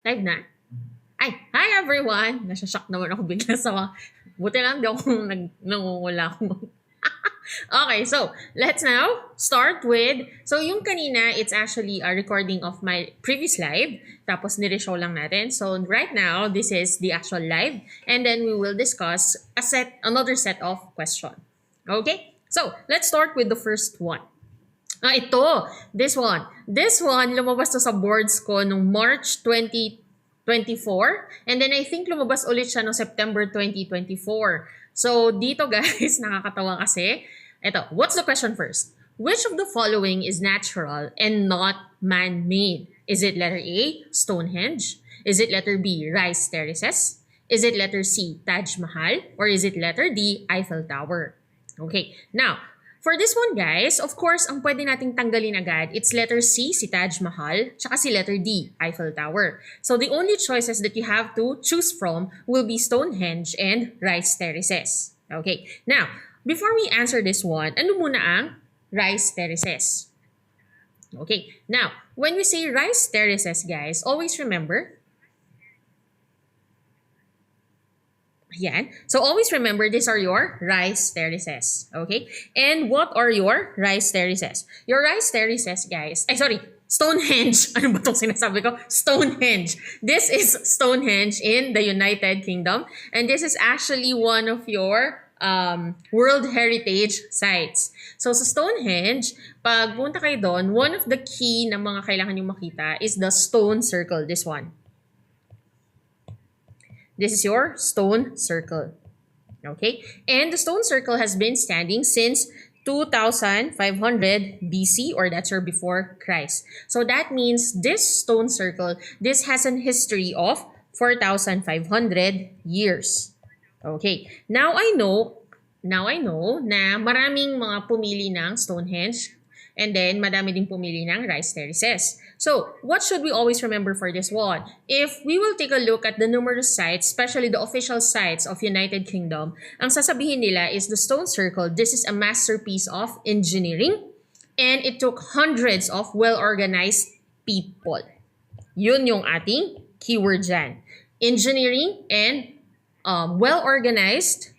Live na? Ay, hi everyone! Nasashock naman ako bigla sa buti lang di ako nangungula ako. Okay, so let's now start with, so yung kanina, it's actually a recording of my previous live, tapos nire-show lang natin. So right now, this is the actual live, and then we will discuss another set of question. Okay? So, let's start with the first one. Ito. This one. This one, lumabas to sa boards ko nung March 2024. And then I think lumabas ulit siya no September 2024. So, dito guys, nakakatawa kasi. Ito, what's the question first? Which of the following is natural and not man-made? Is it letter A, Stonehenge? Is it letter B, Rice Terraces? Is it letter C, Taj Mahal? Or is it letter D, Eiffel Tower? Okay, now, for this one guys, of course, ang pwede nating tanggalin agad, it's letter C, si Taj Mahal, tsaka si letter D, Eiffel Tower. So the only choices that you have to choose from will be Stonehenge and Rice Terraces. Okay, now, before we answer this one, ano muna ang Rice Terraces? Okay, now, when we say Rice Terraces guys, always remember, yan. So always remember, these are your rice terraces. Okay? And what are your rice terraces? Your rice terraces, guys. Ay, sorry. Stonehenge. Ano ba itong sinasabi ko? Stonehenge. This is Stonehenge in the United Kingdom. And this is actually one of your World Heritage Sites. So sa Stonehenge, pag punta kayo doon, one of the key na mga kailangan nyo makita is the stone circle. This one. This is your stone circle. Okay? And the stone circle has been standing since 2500 BC, or that's or before Christ. So that means this stone circle, this has an history of 4,500 years. Okay. Now I know na maraming mga pumili ng Stonehenge, and then madami din pumili ng rice terraces. So, what should we always remember for this one? If we will take a look at the numerous sites, especially the official sites of United Kingdom, ang sasabihin nila is the stone circle, this is a masterpiece of engineering, and it took hundreds of well-organized people. Yun yung ating keyword dyan. Engineering and well-organized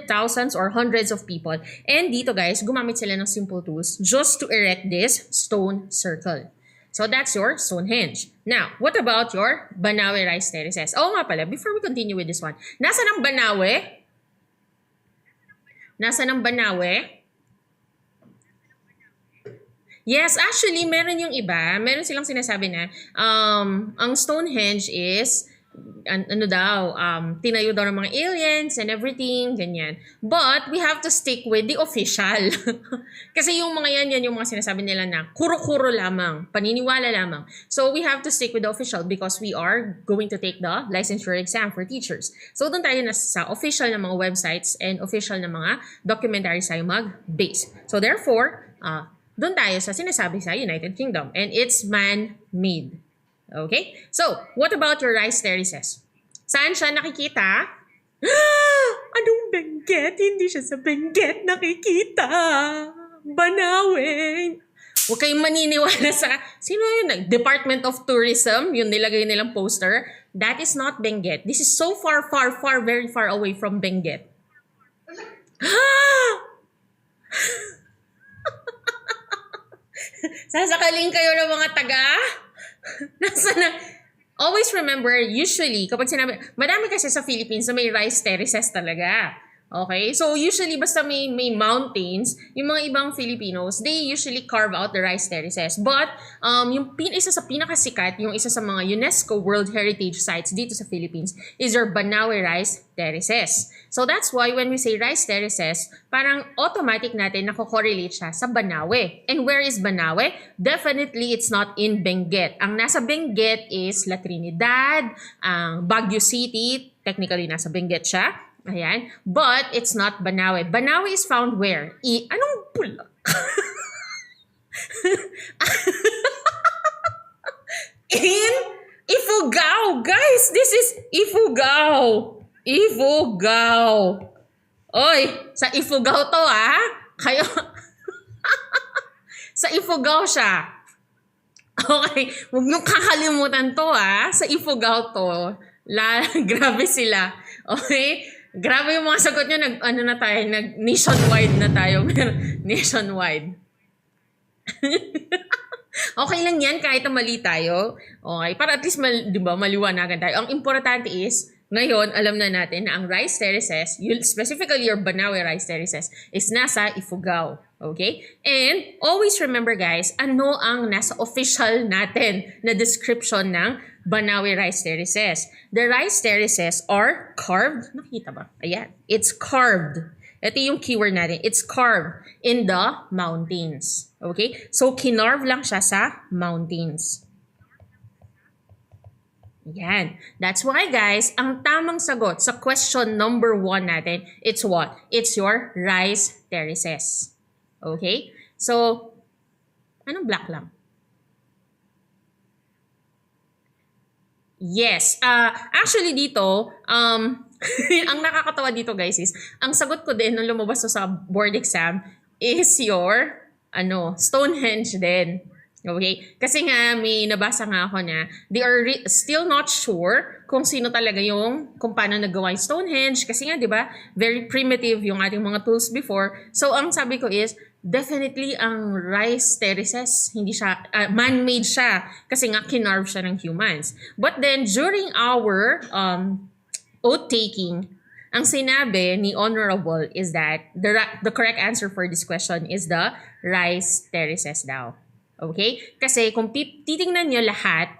thousands or hundreds of people. And dito guys, gumamit sila ng simple tools just to erect this stone circle. So that's your Stonehenge. Now, what about your Banawe rice terraces? Oh nga pala, before we continue with this one, nasa ng Banawe? Nasa ng Banawe? Yes, actually, meron yung iba. Meron silang sinasabi na ang Stonehenge is tinayo daw ng mga aliens and everything, ganyan. But, we have to stick with the official. Kasi yung mga yan yung mga sinasabi nila na kuro-kuro lamang, paniniwala lamang. So, we have to stick with the official because we are going to take the licensure exam for teachers. So, doon tayo na sa official na mga websites and official na mga documentaries tayo mag-base. So, therefore, doon tayo sa sinasabi sa United Kingdom, and it's man-made. Okay? So, what about your rice terraces? Saan siya nakikita? Anong Benguet? Hindi siya sa Benguet nakikita. Banawe. Huwag kayong maniniwala sa... Sino yun? Department of Tourism, yung nilagay nilang poster. That is not Benguet. This is so far, very far away from Benguet. Sasakalin kayo ng mga taga? Nasa na? Always remember, usually, kapag sinabi, madami kasi sa Philippines na may rice terraces talaga. Okay? So, usually, basta may mountains, yung mga ibang Filipinos, they usually carve out the rice terraces. But, yung isa sa pinakasikat, yung isa sa mga UNESCO World Heritage Sites dito sa Philippines is your Banawe Rice Terraces. So, that's why when we say rice terraces, parang automatic natin nako-correlate siya sa Banawe. And where is Banawe? Definitely, it's not in Benguet. Ang nasa Benguet is La Trinidad, ang Baguio City, technically nasa Benguet siya. Ayan. But it's not Banawe. Banawe is found where? Anong pula? In Ifugao. Guys, this is Ifugao. Ifugao. Oy, sa Ifugao to Kayo. Sa Ifugao siya. Okay, huwag niyong kakalimutan to sa Ifugao to. Grabe sila. Okay? Grabe yung mga sagot niyo. Ano na tayo, nationwide na tayo. Nationwide. Okay lang yan kahit na mali tayo. Okay, para at least di ba, maliwanagan tayo. Ang importante is, ngayon, alam na natin na ang rice terraces, specifically your Banawe rice terraces, is nasa Ifugao. Okay? And always remember guys, ano ang nasa official natin na description ng Banawe rice terraces. The rice terraces are carved. Nakita ba? Ayan. It's carved. Ito yung keyword natin. It's carved in the mountains. Okay? So, kinarve lang siya sa mountains. Yan. That's why guys, ang tamang sagot sa question number 1 natin, it's what? It's your rice terraces. Okay? So, anong black lang? Yes. Actually dito, ang nakakatawa dito guys is, ang sagot ko din nung lumabas ko sa board exam is your, Stonehenge din. Okay? Kasi nga, may nabasa nga ako na they are still not sure kung sino talaga kung paano nagawa yung Stonehenge. Kasi nga, di ba, very primitive yung ating mga tools before. So, ang sabi ko is, definitely ang rice terraces, hindi siya, man-made siya. Kasi nga, kinarve siya ng humans. But then, during our oath-taking, ang sinabi ni Honorable is that the correct answer for this question is the rice terraces daw. Okay? Kasi kung titingnan nyo lahat,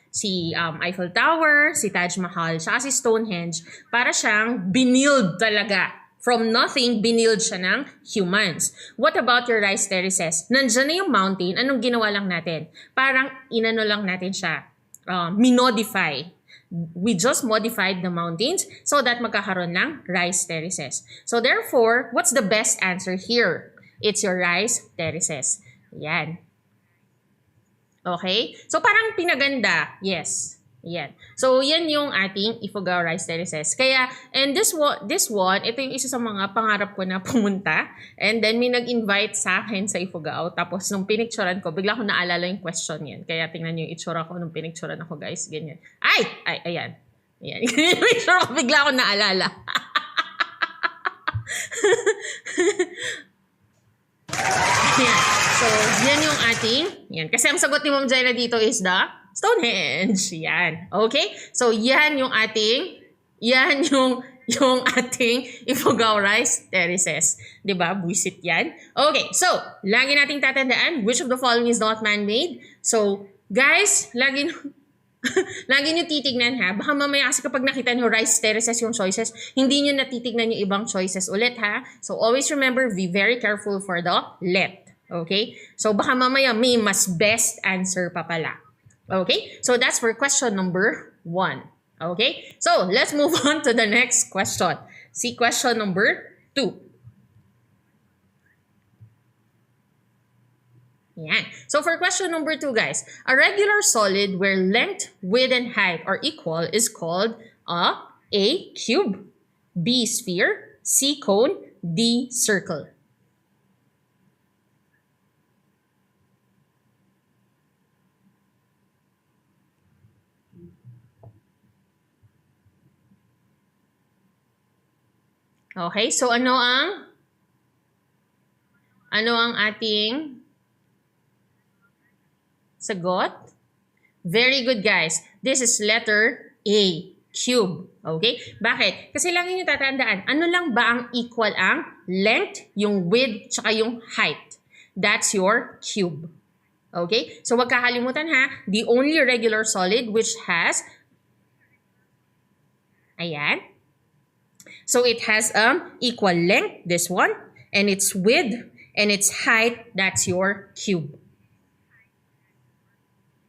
si Eiffel Tower, si Taj Mahal, saka si Stonehenge, para siyang binild talaga. From nothing, binild siya ng humans. What about your rice terraces? Nandiyan na yung mountain, anong ginawa lang natin? Parang inano lang natin siya, minodify. We just modified the mountains so that magkakaroon ng rice terraces. So therefore, what's the best answer here? It's your rice terraces. Yan. Okay? So, parang pinaganda. Yes. Yan. So, yan yung ating Ifugao rice terraces. Kaya, and this one, ito yung isa sa mga pangarap ko na pumunta. And then, may nag-invite sa akin sa Ifugao. Tapos, nung pinicturan ko, bigla ko naalala yung question yan. Kaya, tingnan nyo yung itsura ko nung pinicturan ako, guys. Ganyan. Ayan. Ayan. Yung itsura ko, bigla ko naalala. Ayan. So, yan yung ating, yan. Kasi ang sagot ni Ma'am Jaina dito is the Stonehenge. Yan. Okay? So, yan yung ating Ifugao rice terraces. Diba? Buisit yan. Okay. So, lagi nating tatandaan, which of the following is not man-made? So, guys, lagi nyo titignan Baka mamaya kasi kapag nakita nyo rice terraces yung choices, hindi nyo natitignan yung ibang choices ulit So, always remember, be very careful for the let. Okay? So, baka mamaya may mas best answer pa pala. Okay? So, that's for question number 1. Okay? So, let's move on to the next question. See question number 2. Yan. So, for question number 2, guys, a regular solid where length, width, and height are equal is called A cube, B sphere, C cone, D circle. Okay, so ano ang ating sagot? Very good, guys. This is letter A, cube. Okay? Bakit? Kasi lagi nyo tatandaan, ano lang ba ang equal ang length, yung width, tsaka yung height? That's your cube. Okay? So, wag kakalimutan the only regular solid which has, ayan, so it has equal length, this one, and its width, and its height, that's your cube.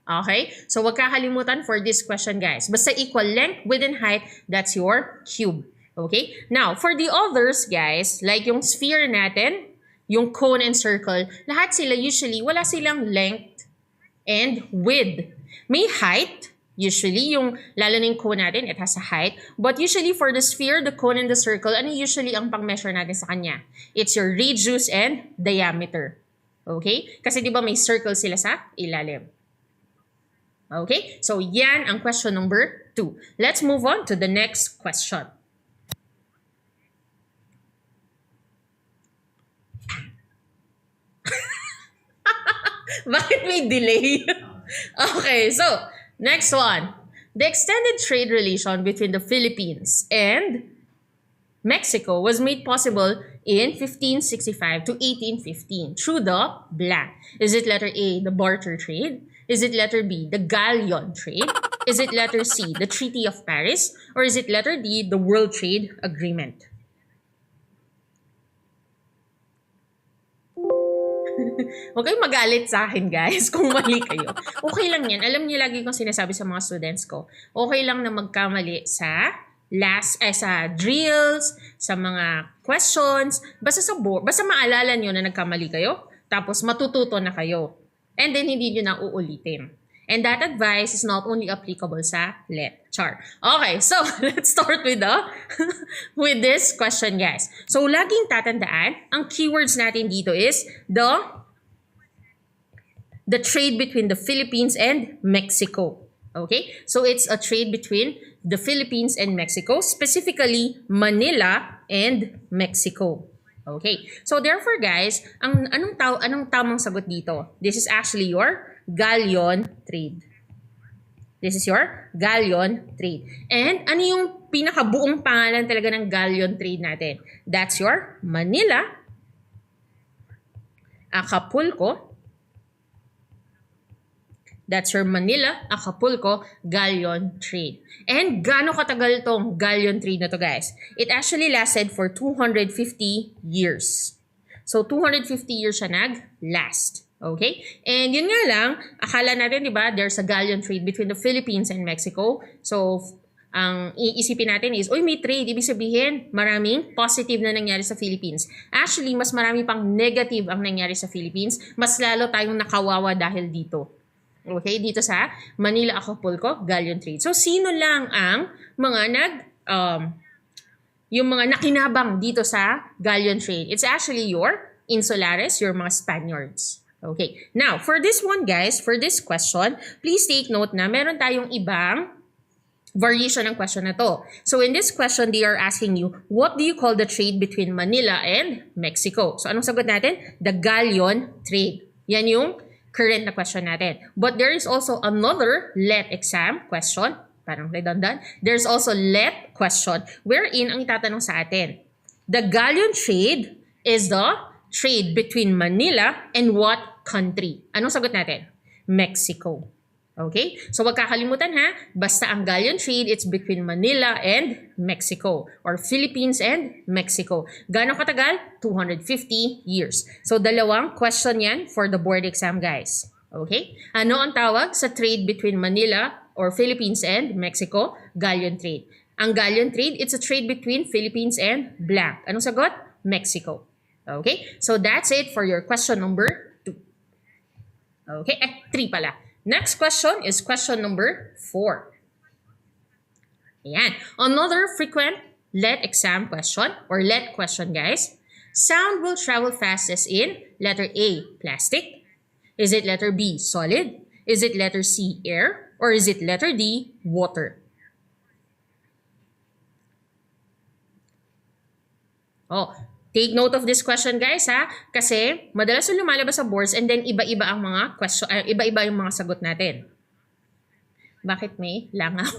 Okay? So, wag kakalimutan for this question, guys. Basta equal length, width, and height, that's your cube. Okay? Now, for the others, guys, like yung sphere natin, yung cone and circle, lahat sila usually, wala silang length and width. May height, usually, lalo na yung cone natin, it has a height. But usually for the sphere, the cone, and the circle, ano usually ang pang-measure natin sa kanya? It's your radius and diameter. Okay? Kasi di ba may circle sila sa ilalim. Okay? So, yan ang question number 2. Let's move on to the next question. Bakit may delay? Okay, so, next one. The extended trade relation between the Philippines and Mexico was made possible in 1565 to 1815 through the blank. Is it letter A, the barter trade? Is it letter B, the galleon trade? Is it letter C, the Treaty of Paris? Or is it letter D, the World Trade Agreement? Huwag kayong magalit sa akin, guys, kung mali kayo. Okay lang yan. Alam niyo, lagi kong sinasabi sa mga students ko, okay lang na magkamali sa sa drills, sa mga questions, basta sa board, basta maalala niyo na nagkamali kayo, tapos matututo na kayo. And then, hindi niyo na uulitin. And that advice is not only applicable sa lecture. Okay, so let's start with with this question, guys. So, laging tatandaan, ang keywords natin dito is the trade between the Philippines and Mexico. Okay? So, it's a trade between the Philippines and Mexico, specifically Manila and Mexico. Okay? So, therefore, guys, anong tamang sagot dito? This is actually your galleon trade. This is your galleon trade. And ano yung pinakabuong pangalan talaga ng galleon trade natin? That's your Manila, Acapulco. That's your Manila, Acapulco galleon trade. And gaano katagal tong galleon trade na to, guys? It actually lasted for 250 years. So 250 years siya nag-last. Okay? And yun nga lang, akala natin, di ba, there's a galleon trade between the Philippines and Mexico. So, ang iisipin natin is, uy, may trade. Ibig sabihin, maraming positive na nangyari sa Philippines. Actually, mas marami pang negative ang nangyari sa Philippines. Mas lalo tayong nakawawa dahil dito. Okay? Dito sa Manila, Acapulco, galleon trade. So, sino lang ang mga yung mga nakinabang dito sa galleon trade? It's actually your Insulares, your mga Spaniards. Okay. Now, for this one, guys, for this question, please take note na meron tayong ibang variation ng question na to. So, in this question, they are asking you, what do you call the trade between Manila and Mexico? So, anong sagot natin? The galleon trade. Yan yung current na question natin. But there is also another LET exam question, parang redundant. There's also LET question wherein ang itatanong sa atin, the galleon trade is the trade between Manila and what country? Anong sagot natin? Mexico. Okay? So, wag kakalimutan ha, basta ang galleon trade, it's between Manila and Mexico or Philippines and Mexico. Gaano katagal? 250 years. So, dalawang question yan for the board exam, guys. Okay? Ano ang tawag sa trade between Manila or Philippines and Mexico? Galleon trade. Ang galleon trade, it's a trade between Philippines and blank. Anong sagot? Mexico. Okay? So, that's it for your question number 2. Okay? 3 pala. Next question is question number 4. Ayan. Another frequent LET exam question or LET question, guys. Sound will travel fastest in letter A, plastic. Is it letter B, solid? Is it letter C, air? Or is it letter D, water? Oh, take note of this question, guys, ha? Kasi madalas yung lumalabas sa boards and then iba-iba ang mga question, iba-iba yung mga sagot natin. Bakit may langaw?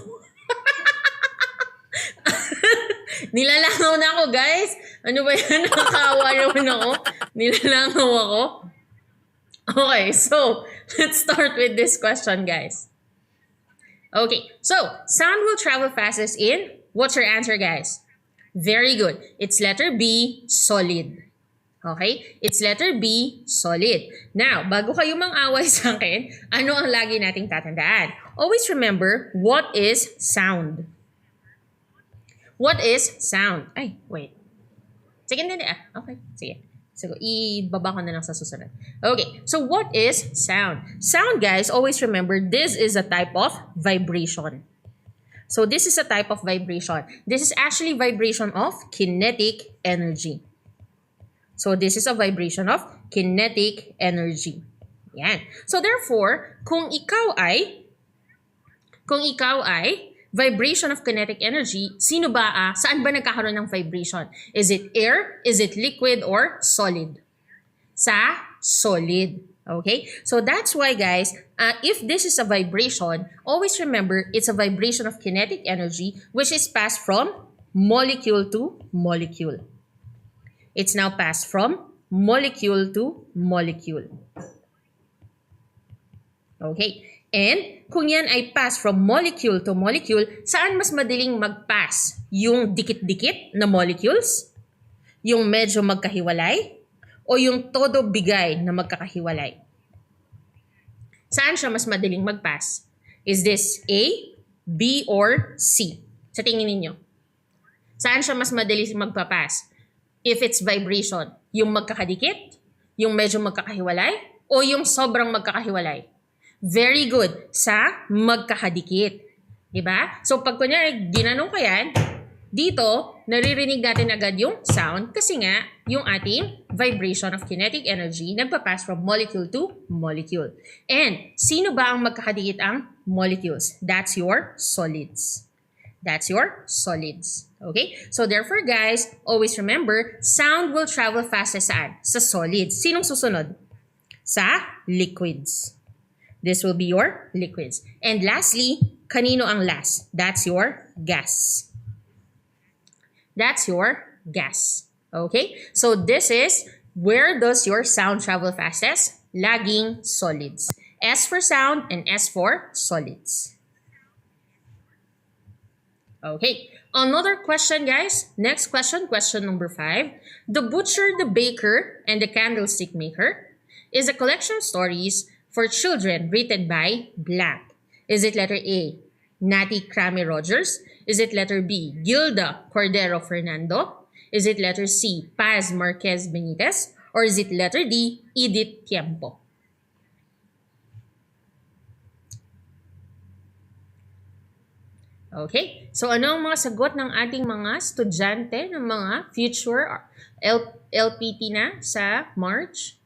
Nilalangaw na ako, guys. Ano ba yan? Nakakawa naman ako. Nilalangaw ako. Okay, so let's start with this question, guys. Okay, so sound will travel fastest in, what's your answer, guys? Very good. It's letter B, solid. Okay? It's letter B, solid. Now, bago kayo mang-away sa akin, ano ang lagi nating tatandaan? Always remember, what is sound? What is sound? Ay, wait. Sige, hindi. Okay, sige. So, ibaba ko na lang sa susunod. Okay, so what is sound? Sound, guys, always remember, this is a type of vibration. So this is a type of vibration. This is actually vibration of kinetic energy. So this is a vibration of kinetic energy. Yan. So therefore, kung ikaw ay vibration of kinetic energy, saan ba nagkakaroon ng vibration? Is it air, is it liquid, or solid? Sa solid. Okay? So that's why guys, if this is a vibration, always remember it's a vibration of kinetic energy which is passed from molecule to molecule. It's now passed from molecule to molecule. Okay? And kung yan ay pass from molecule to molecule, saan mas madaling mag-pass? Yung dikit-dikit na molecules? Yung medyo magkahiwalay? O yung todo bigay na magkakahiwalay? Saan siya mas madaling mag-pass? Is this A, B, or C? Sa tingin ninyo? Saan siya mas madaling magpa-pass? If it's vibration, yung magkakadikit? Yung medyo magkakahiwalay? O yung sobrang magkakahiwalay? Very good. Sa magkakadikit. Diba? So, pag kunyari, ginanong ko yan, dito, naririnig natin agad yung sound kasi nga, yung ating vibration of kinetic energy nagpapass from molecule to molecule. And, sino ba ang magkakadikit ang molecules? That's your solids. That's your solids. Okay? So, therefore, guys, always remember, sound will travel fastest saan? Sa solids. Sinong susunod? Sa liquids. This will be your liquids. And lastly, kanino ang last? That's your gas. That's your gas. Okay? So this is where does your sound travel fastest? Laging solids. S for sound and S for solids. Okay. Another question, guys. Next question, question number 5. The Butcher, the Baker, and the Candlestick Maker is a collection of stories for children written by blank. Is it letter A, Natty Cramy Rogers? Is it letter B, Gilda Cordero Fernando? Is it letter C, Paz Marquez Benitez? Or is it letter D, Edith Tiempo? Okay, so ano ang mga sagot ng ating mga estudyante ng mga future LPT na sa March?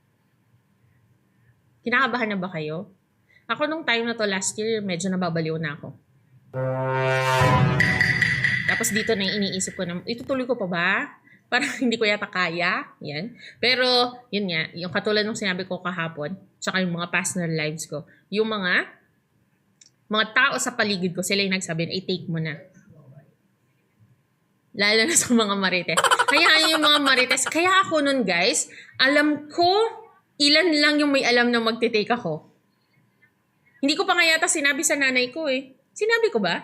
Kinakabahan na ba kayo? Ako nung time na to last year, medyo nababaliw na ako. Tapos dito na iniisip ko na, itutuloy ko pa ba? Parang hindi ko yata kaya. Yan. Pero, yun nga, yung katulad ng sinabi ko kahapon, tsaka yung mga personal lives ko, yung mga tao sa paligid ko, sila yung nagsabi, i-take mo na. Lalo na sa mga marites. Kaya yung mga marites, kaya ako nun guys, alam ko, ilan lang yung may alam na magte-take ako. Hindi ko pa nga yata sinabi sa nanay ko eh. Sinabi ko ba?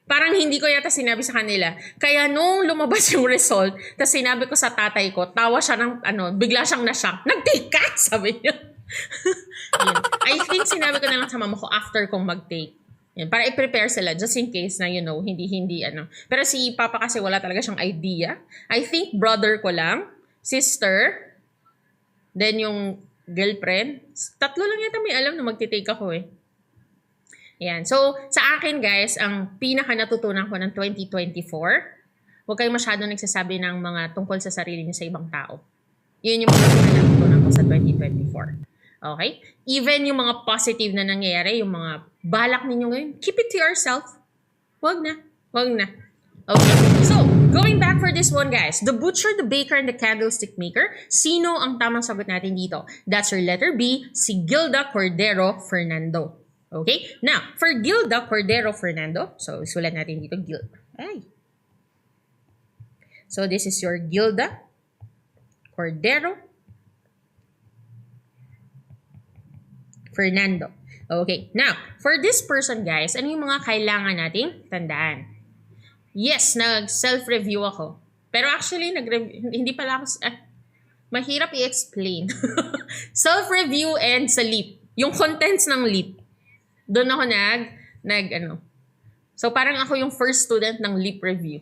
Parang hindi ko yata sinabi sa kanila. Kaya nung lumabas yung result, tapos sinabi ko sa tatay ko, tawa siya ng bigla siyang na-shock. Nag-take ka! Sabi niya. I think sinabi ko na lang sa mama ko after kong mag-take. Yan, para i-prepare sila just in case na hindi Pero si papa kasi wala talaga siyang idea. I think brother ko lang, sister, then yung girlfriend, 3 lang yata may alam na magti-take ako eh. Yan. So, sa akin guys, ang pinaka natutunan ko ng 2024, huwag kayo masyado nagsasabi ng mga tungkol sa sarili niyo sa ibang tao. Yun yung mga natutunan ko sa 2024. Okay? Even yung mga positive na nangyayari, yung mga balak ninyo ngayon, keep it to yourself. Huwag na. Huwag na. Okay. So, going back for this one, guys. The Butcher, the Baker, and the Candlestick Maker. Sino ang tamang sagot natin dito? That's your letter B, si Gilda Cordero Fernando. Okay? Now, for Gilda Cordero Fernando, so isulat natin dito, Gilda. So, this is your Gilda Cordero Fernando. Okay. Now, for this person, guys, ano yung mga kailangan nating tandaan? Yes, nag-self-review ako. Pero actually, hindi pala ako, mahirap i-explain. Self-review and sa LEAP. Yung contents ng LEAP. Doon ako So, parang ako yung first student ng LEAP review.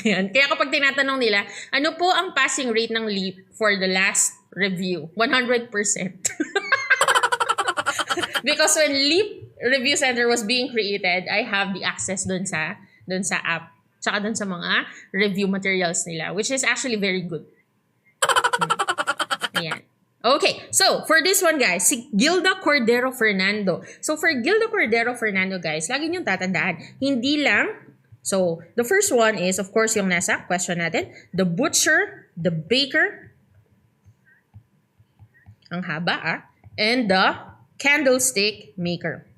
Ayan. Kaya kapag tinatanong nila, ano po ang passing rate ng LEAP for the last review? 100%. Because when LEAP Review Center was being created, I have the access doon sa app. Tsaka doon sa mga review materials nila, which is actually very good. Ayan. Okay, so for this one guys, si Gilda Cordero Fernando. So for Gilda Cordero Fernando guys, lagi niyong tatandaan, hindi lang, so the first one is of course yung nasa question natin, the butcher, the baker, ang haba and the candlestick maker.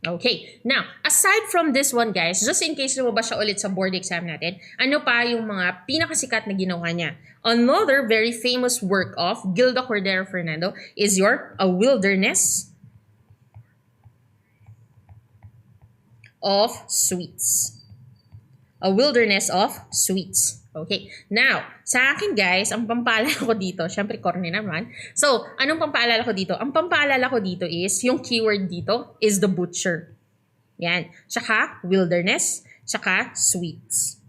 Okay. Now, aside from this one, guys, just in case lumabas siya ulit sa board exam natin, ano pa yung mga pinakasikat na ginawa niya? Another very famous work of Gilda Cordero Fernando is your A Wilderness of Sweets. A Wilderness of Sweets. Okay. Now, sa akin guys, ang pampaalala ko dito, syempre corny naman. So, anong pampaalala ko dito? Ang pampaalala ko dito is, yung keyword dito is the butcher. Yan. Tsaka wilderness, tsaka sweets.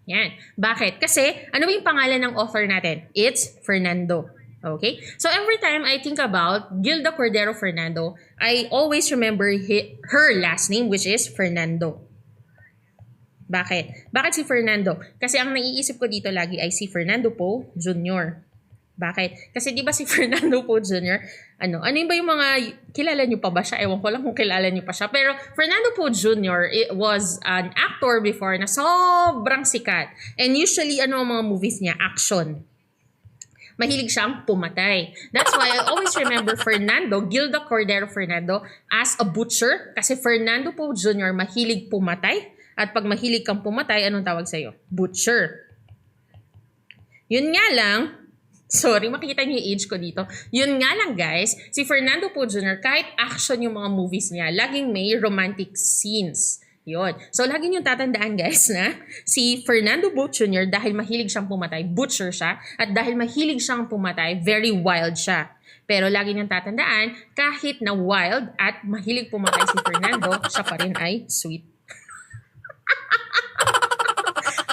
Yan. Bakit? Kasi, ano yung pangalan ng author natin? It's Fernando. Okay? So, every time I think about Gilda Cordero Fernando, I always remember her last name, which is Fernando. Bakit? Bakit si Fernando? Kasi ang naiisip ko dito lagi ay si Fernando Poe Jr. Bakit? Kasi di ba si Fernando Poe Jr., ano ba yung mga, kilala nyo pa ba siya? Ewan ko lang kung kilala nyo pa siya. Pero Fernando Poe Jr. was an actor before na sobrang sikat. And usually, ang mga movies niya? Action. Mahilig siyang pumatay. That's why I always remember Fernando, Gilda Cordero Fernando, as a butcher. Kasi Fernando Poe Jr. mahilig pumatay. At pag mahilig kang pumatay, anong tawag sa'yo? Butcher. Yun nga lang, sorry, makikita niyo yung age ko dito. Yun nga lang guys, si Fernando Poe Jr., kahit action yung mga movies niya, laging may romantic scenes. Yun. So, lagi niyong tatandaan guys na si Fernando Poe Jr., dahil mahilig siyang pumatay, butcher siya. At dahil mahilig siyang pumatay, very wild siya. Pero lagi niyong tatandaan, kahit na wild at mahilig pumatay si Fernando, siya pa rin ay sweet.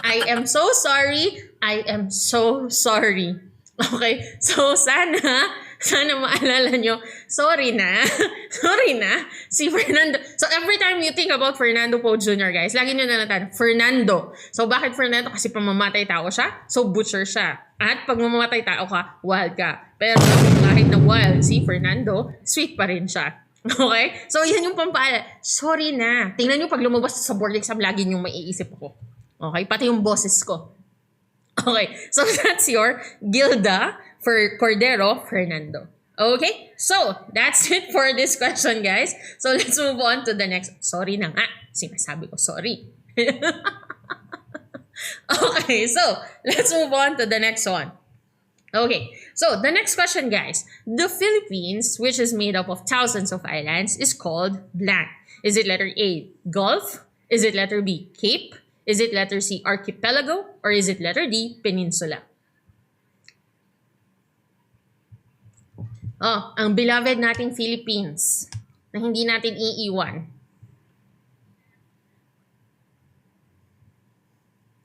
I am so sorry. I am so sorry. Okay? So, sana maalala nyo, sorry na, si Fernando. So, every time you think about Fernando Poe Jr., guys, lagi nyo na natin, Fernando. So, bakit Fernando? Kasi pamamatay tao siya, so butcher siya. At pag mamamatay tao ka, wild ka. Pero kahit na wild, si Fernando, sweet pa rin siya. Okay? So, yan yung pampaalala. Sorry na. Tingnan nyo pag lumabas sa board exam, lagi nyo maiisip ako. Okay? Pati yung boses ko. Okay. So, that's your Gilda for Cordero Fernando. Okay? So, that's it for this question, guys. So, let's move on to the next. Sorry na nga. Sinasabi ko, sorry. Okay. So, let's move on to the next one. Okay, so the next question, guys. The Philippines, which is made up of thousands of islands, is called blank. Is it letter A, Gulf? Is it letter B, Cape? Is it letter C, Archipelago? Or is it letter D, Peninsula? Oh, ang beloved nating Philippines na hindi natin iiwan.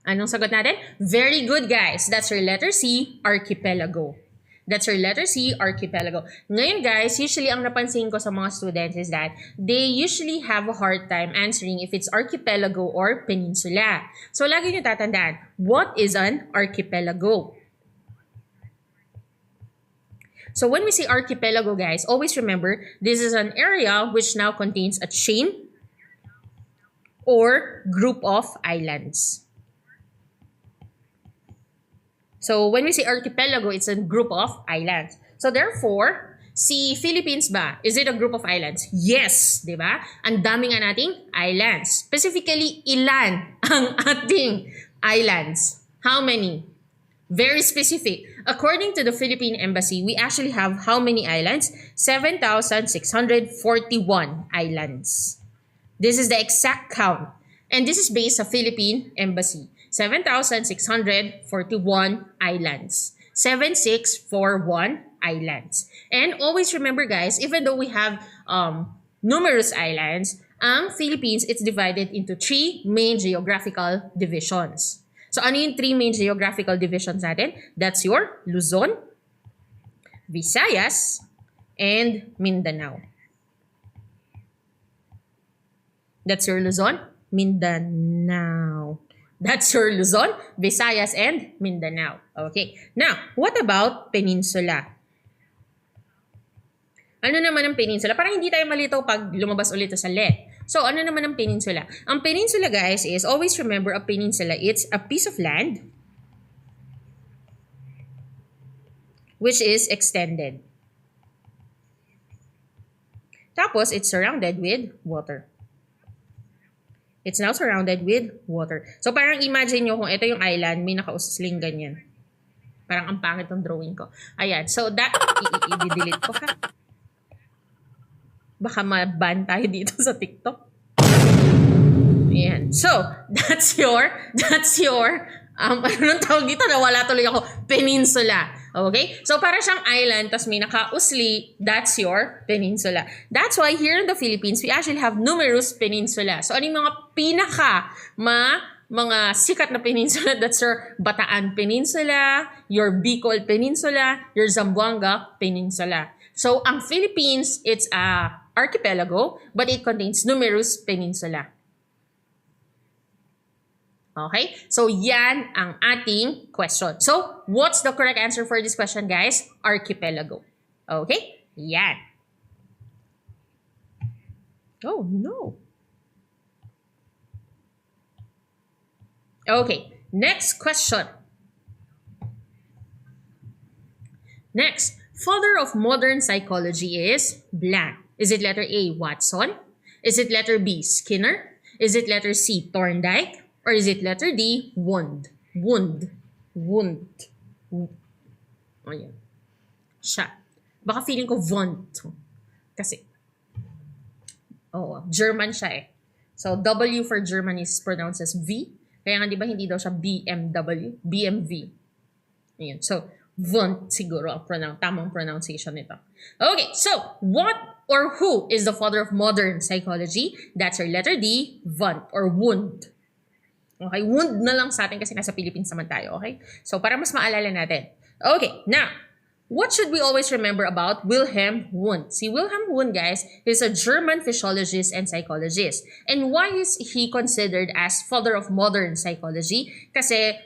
Anong sagot natin? Very good, guys. That's your letter C, Archipelago. That's your letter C, Archipelago. Ngayon, guys, usually ang napansin ko sa mga students is that they usually have a hard time answering if it's archipelago or peninsula. So, lagi nyo tatandaan, what is an archipelago? So, when we say archipelago, guys, always remember, this is an area which now contains a chain or group of islands. So, when we say archipelago, it's a group of islands. So, therefore, si Philippines ba, is it a group of islands? Yes, di ba? Ang dami nga nating islands. Specifically, ilan ang ating islands? How many? Very specific. According to the Philippine Embassy, we actually have how many islands? 7,641 islands. This is the exact count. And this is based sa Philippine Embassy. 7,641 islands. 7,641 islands. And always remember, guys, even though we have numerous islands, ang Philippines, it's divided into 3 main geographical divisions. So, ano yung 3 main geographical divisions natin? That's your Luzon, Visayas, and Mindanao. That's your Luzon, Mindanao. That's your Luzon, Visayas, and Mindanao. Okay. Now, what about peninsula? Ano naman ang peninsula? Para hindi tayo malito pag lumabas ulit sa let. So, ano naman ang peninsula? Ang peninsula, guys, is always remember a peninsula. It's a piece of land which is extended. Tapos, it's surrounded with water. It's now surrounded with water. So, parang imagine nyo kung ito yung island, may nakausling ganyan. Parang ang pangit ng drawing ko. Ayan. So, that, i-delete ko ha. Baka ma-ban tayo dito sa TikTok. Ayan. So, that's your, anong tawag dito? Nawala tuloy ako. Peninsula. Okay? So, para siyang island, tas may nakausli, that's your peninsula. That's why here in the Philippines, we actually have numerous peninsula. So, ano yung mga mga sikat na peninsula? That's your Bataan Peninsula, your Bicol Peninsula, your Zamboanga Peninsula. So, ang Philippines, it's a archipelago, but it contains numerous peninsula. Okay? So, yan ang ating question. So, what's the correct answer for this question, guys? Archipelago. Okay? Yan. Oh, no. Okay. Next question. Next. Father of modern psychology is blank. Is it letter A, Watson? Is it letter B, Skinner? Is it letter C, Thorndike? Or is it letter D, Wund? Wund. O yan. Siya. Baka feeling ko Wund. Kasi, German siya eh. So, W for German is pronounced as V. Kaya nga, di ba, hindi daw siya BMW? BMV. Ayan. So, Wund siguro ang tamang pronunciation nito. Okay, so, what or who is the father of modern psychology? That's our letter D, Wundt or Wund. Okay, Wund na lang sa atin kasi nasa Philippines naman tayo, okay? So, para mas maalala natin. Okay, now, what should we always remember about Wilhelm Wundt? Si Wilhelm Wundt, guys, is a German physiologist and psychologist. And why is he considered as father of modern psychology? Kasi,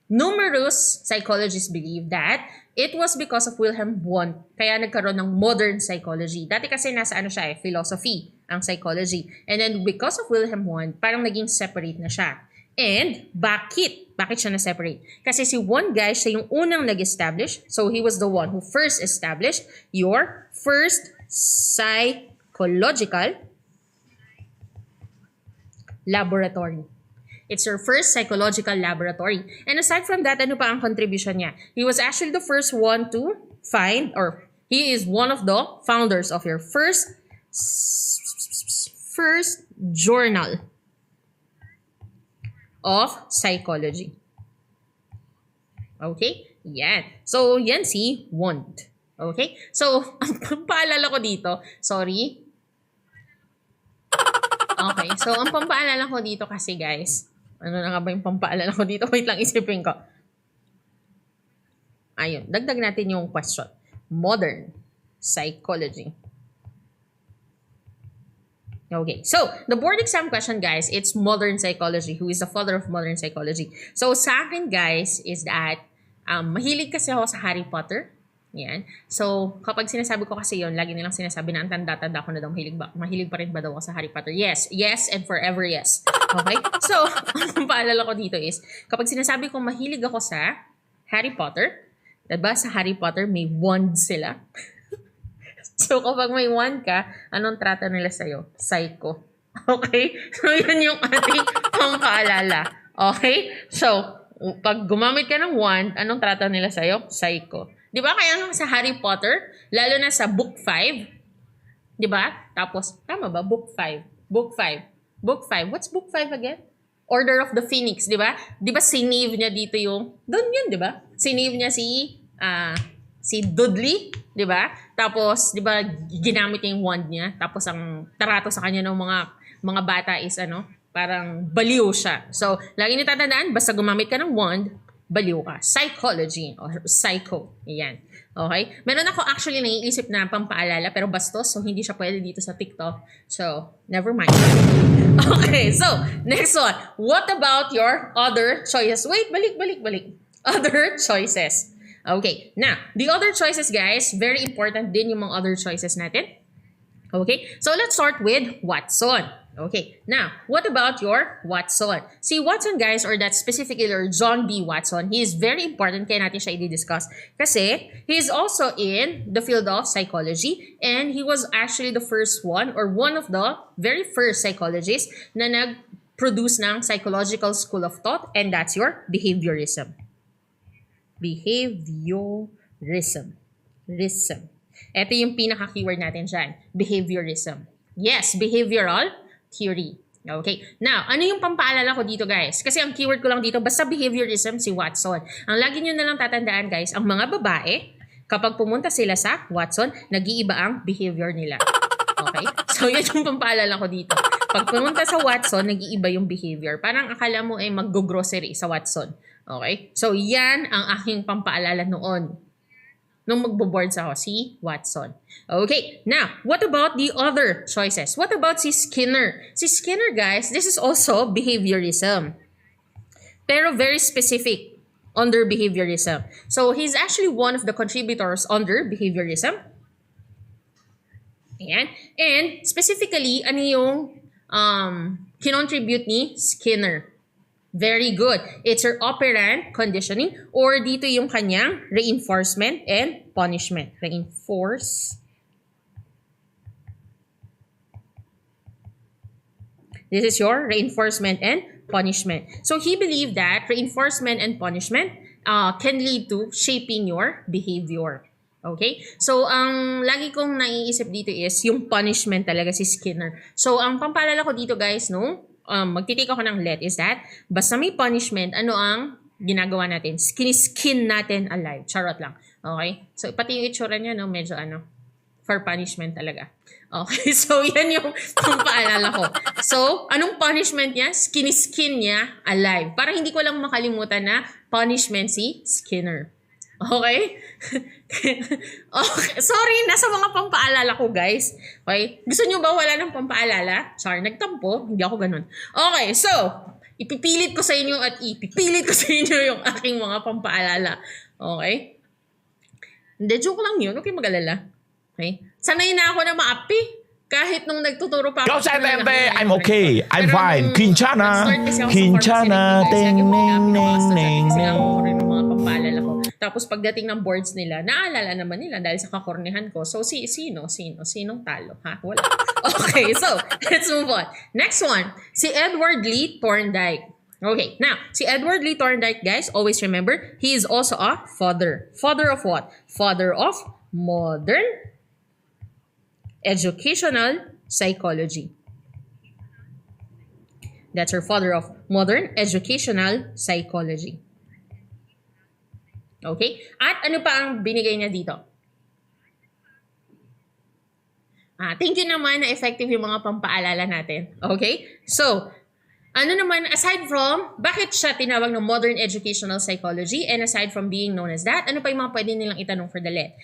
numerous psychologists believe that it was because of Wilhelm Wundt kaya nagkaroon ng modern psychology. Dati kasi nasa philosophy ang psychology. And then because of Wilhelm Wundt, parang naging separate na siya. And bakit? Bakit siya na-separate? Kasi si Wundt, guys, siya yung unang nag-establish. So he was the one who first established your first psychological laboratory. It's your first psychological laboratory. And aside from that, ano pa ang contribution niya? He was actually the first one to find, or he is one of the founders of your first journal of psychology. Okay? Yan. So, yan si Wundt. Okay? So, ang paalala ko dito, sorry. Okay. So, ang pampaalala ko dito kasi, guys, ano na nga ba yung pampaalala ko dito? Wait lang, isipin ko. Ayun, dagdag natin yung question. Modern psychology. Okay, so the board exam question, guys, it's modern psychology. Who is the father of modern psychology? So sa akin, guys, is that mahilig kasi ako sa Harry Potter. Yan. So, kapag sinasabi ko kasi yon, lagi nilang sinasabi na ang tanda-tanda ko na daw mahilig pa rin ba daw ako sa Harry Potter? Yes. Yes, and forever yes. Okay? So, ang paalala ko dito is, kapag sinasabi ko mahilig ako sa Harry Potter, diba sa Harry Potter may wand sila? So, kapag may wand ka, anong trato nila sa'yo? Psycho. Okay? So, yun yung ating pangpaalala. Okay? So, pag gumamit ka ng wand, anong trato nila sa'yo? Psycho. Di ba? Kaya nga sa Harry Potter, lalo na sa Book 5, di ba? Tapos, tama ba? Book 5. Book 5. Book 5. What's Book 5 again? Order of the Phoenix, di ba? Di ba sinave niya dito yung, doon yun, di ba? Sinave niya si Dudley, di ba? Tapos, di ba, ginamit niya yung wand niya. Tapos, ang tarato sa kanya ng mga bata is, parang baliw siya. So, lagi niyo tatandaan, basta gumamit ka ng wand, baliw ka. Psychology or psycho. Ayan. Okay? Meron ako actually naiisip na pampaalala pero bastos so hindi siya pwede dito sa TikTok. So, never mind. Okay, so, next one. What about your other choices? Wait, balik. Other choices. Okay, now, the other choices guys, very important din yung mga other choices natin. Okay, so let's start with Watson. Okay, now, what about your Watson? Si Watson guys, or that specifically John B. Watson, he is very important kaya natin siya i-discuss. Kasi, he is also in the field of psychology and he was actually the first one or one of the very first psychologists na nag-produce ng psychological school of thought and that's your behaviorism. Behaviorism. Ito yung pinaka-keyword natin dyan. Behaviorism. Yes, behavioral theory. Okay. Now, ano yung pampaalala ko dito guys? Kasi ang keyword ko lang dito, basta behaviorism si Watson. Ang lagi nyo na lang tatandaan guys, ang mga babae, kapag pumunta sila sa Watson, nag-iiba ang behavior nila. Okay? So, yun yung pampaalala ko dito. Pag pumunta sa Watson, nag-iiba yung behavior. Parang akala mo ay mag-grocery sa Watson. Okay? So, yan ang aking pampaalala noon. Nung magbo-boards ako, si Watson. Okay, now, what about the other choices? What about si Skinner? Si Skinner, guys, this is also behaviorism. Pero very specific under behaviorism. So, he's actually one of the contributors under behaviorism. Ayan. And specifically, ano yung kinontribute ni Skinner? Very good. It's her operant conditioning or dito yung kanyang reinforcement and punishment. Reinforce. This is your reinforcement and punishment. So he believed that reinforcement and punishment can lead to shaping your behavior. Okay? So, ang lagi kong naiisip dito is yung punishment talaga si Skinner. So, ang pampalala ko dito guys, no? Magtitake ako ng let is that basta may punishment, ano ang ginagawa natin? Skin natin alive. Charot lang. Okay? So, pati yung itsura niya, no? Medyo for punishment talaga. Okay? So, yan yung paalala ko. So, anong punishment niya? Skin niya alive. Para hindi ko lang makalimutan na punishment si Skinner. Okay? Okay. Sorry, nasa mga pampaalala ko, guys. Okay? Gusto nyo ba wala ng pampaalala? Sorry, nagtampo. Hindi ako ganun. Okay, so, ipipilit ko sa inyo yung aking mga pampaalala. Okay? Hindi, joke lang yun. Okay, mag-alala. Okay? Sanay na ako na maapi. Kahit nung nagtuturo pa ako. I'm okay. I'm fine. Kinchana. Ting, ning, ning, ning. Tapos pagdating ng boards nila, naalala naman nila dahil sa kakornehan ko. So, sinong talo? Ha? Wala. Okay, so, let's move on. Next one, si Edward Lee Thorndike. Okay, now, si Edward Lee Thorndike, guys, always remember, he is also a father. Father of what? Father of modern educational psychology. That's her father of modern educational psychology. Okay? At ano pa ang binigay niya dito? Thank you naman na effective yung mga pampaalala natin. Okay? So, ano naman, aside from, bakit siya tinawag ng modern educational psychology and aside from being known as that, ano pa yung mga pwede nilang itanong for the let?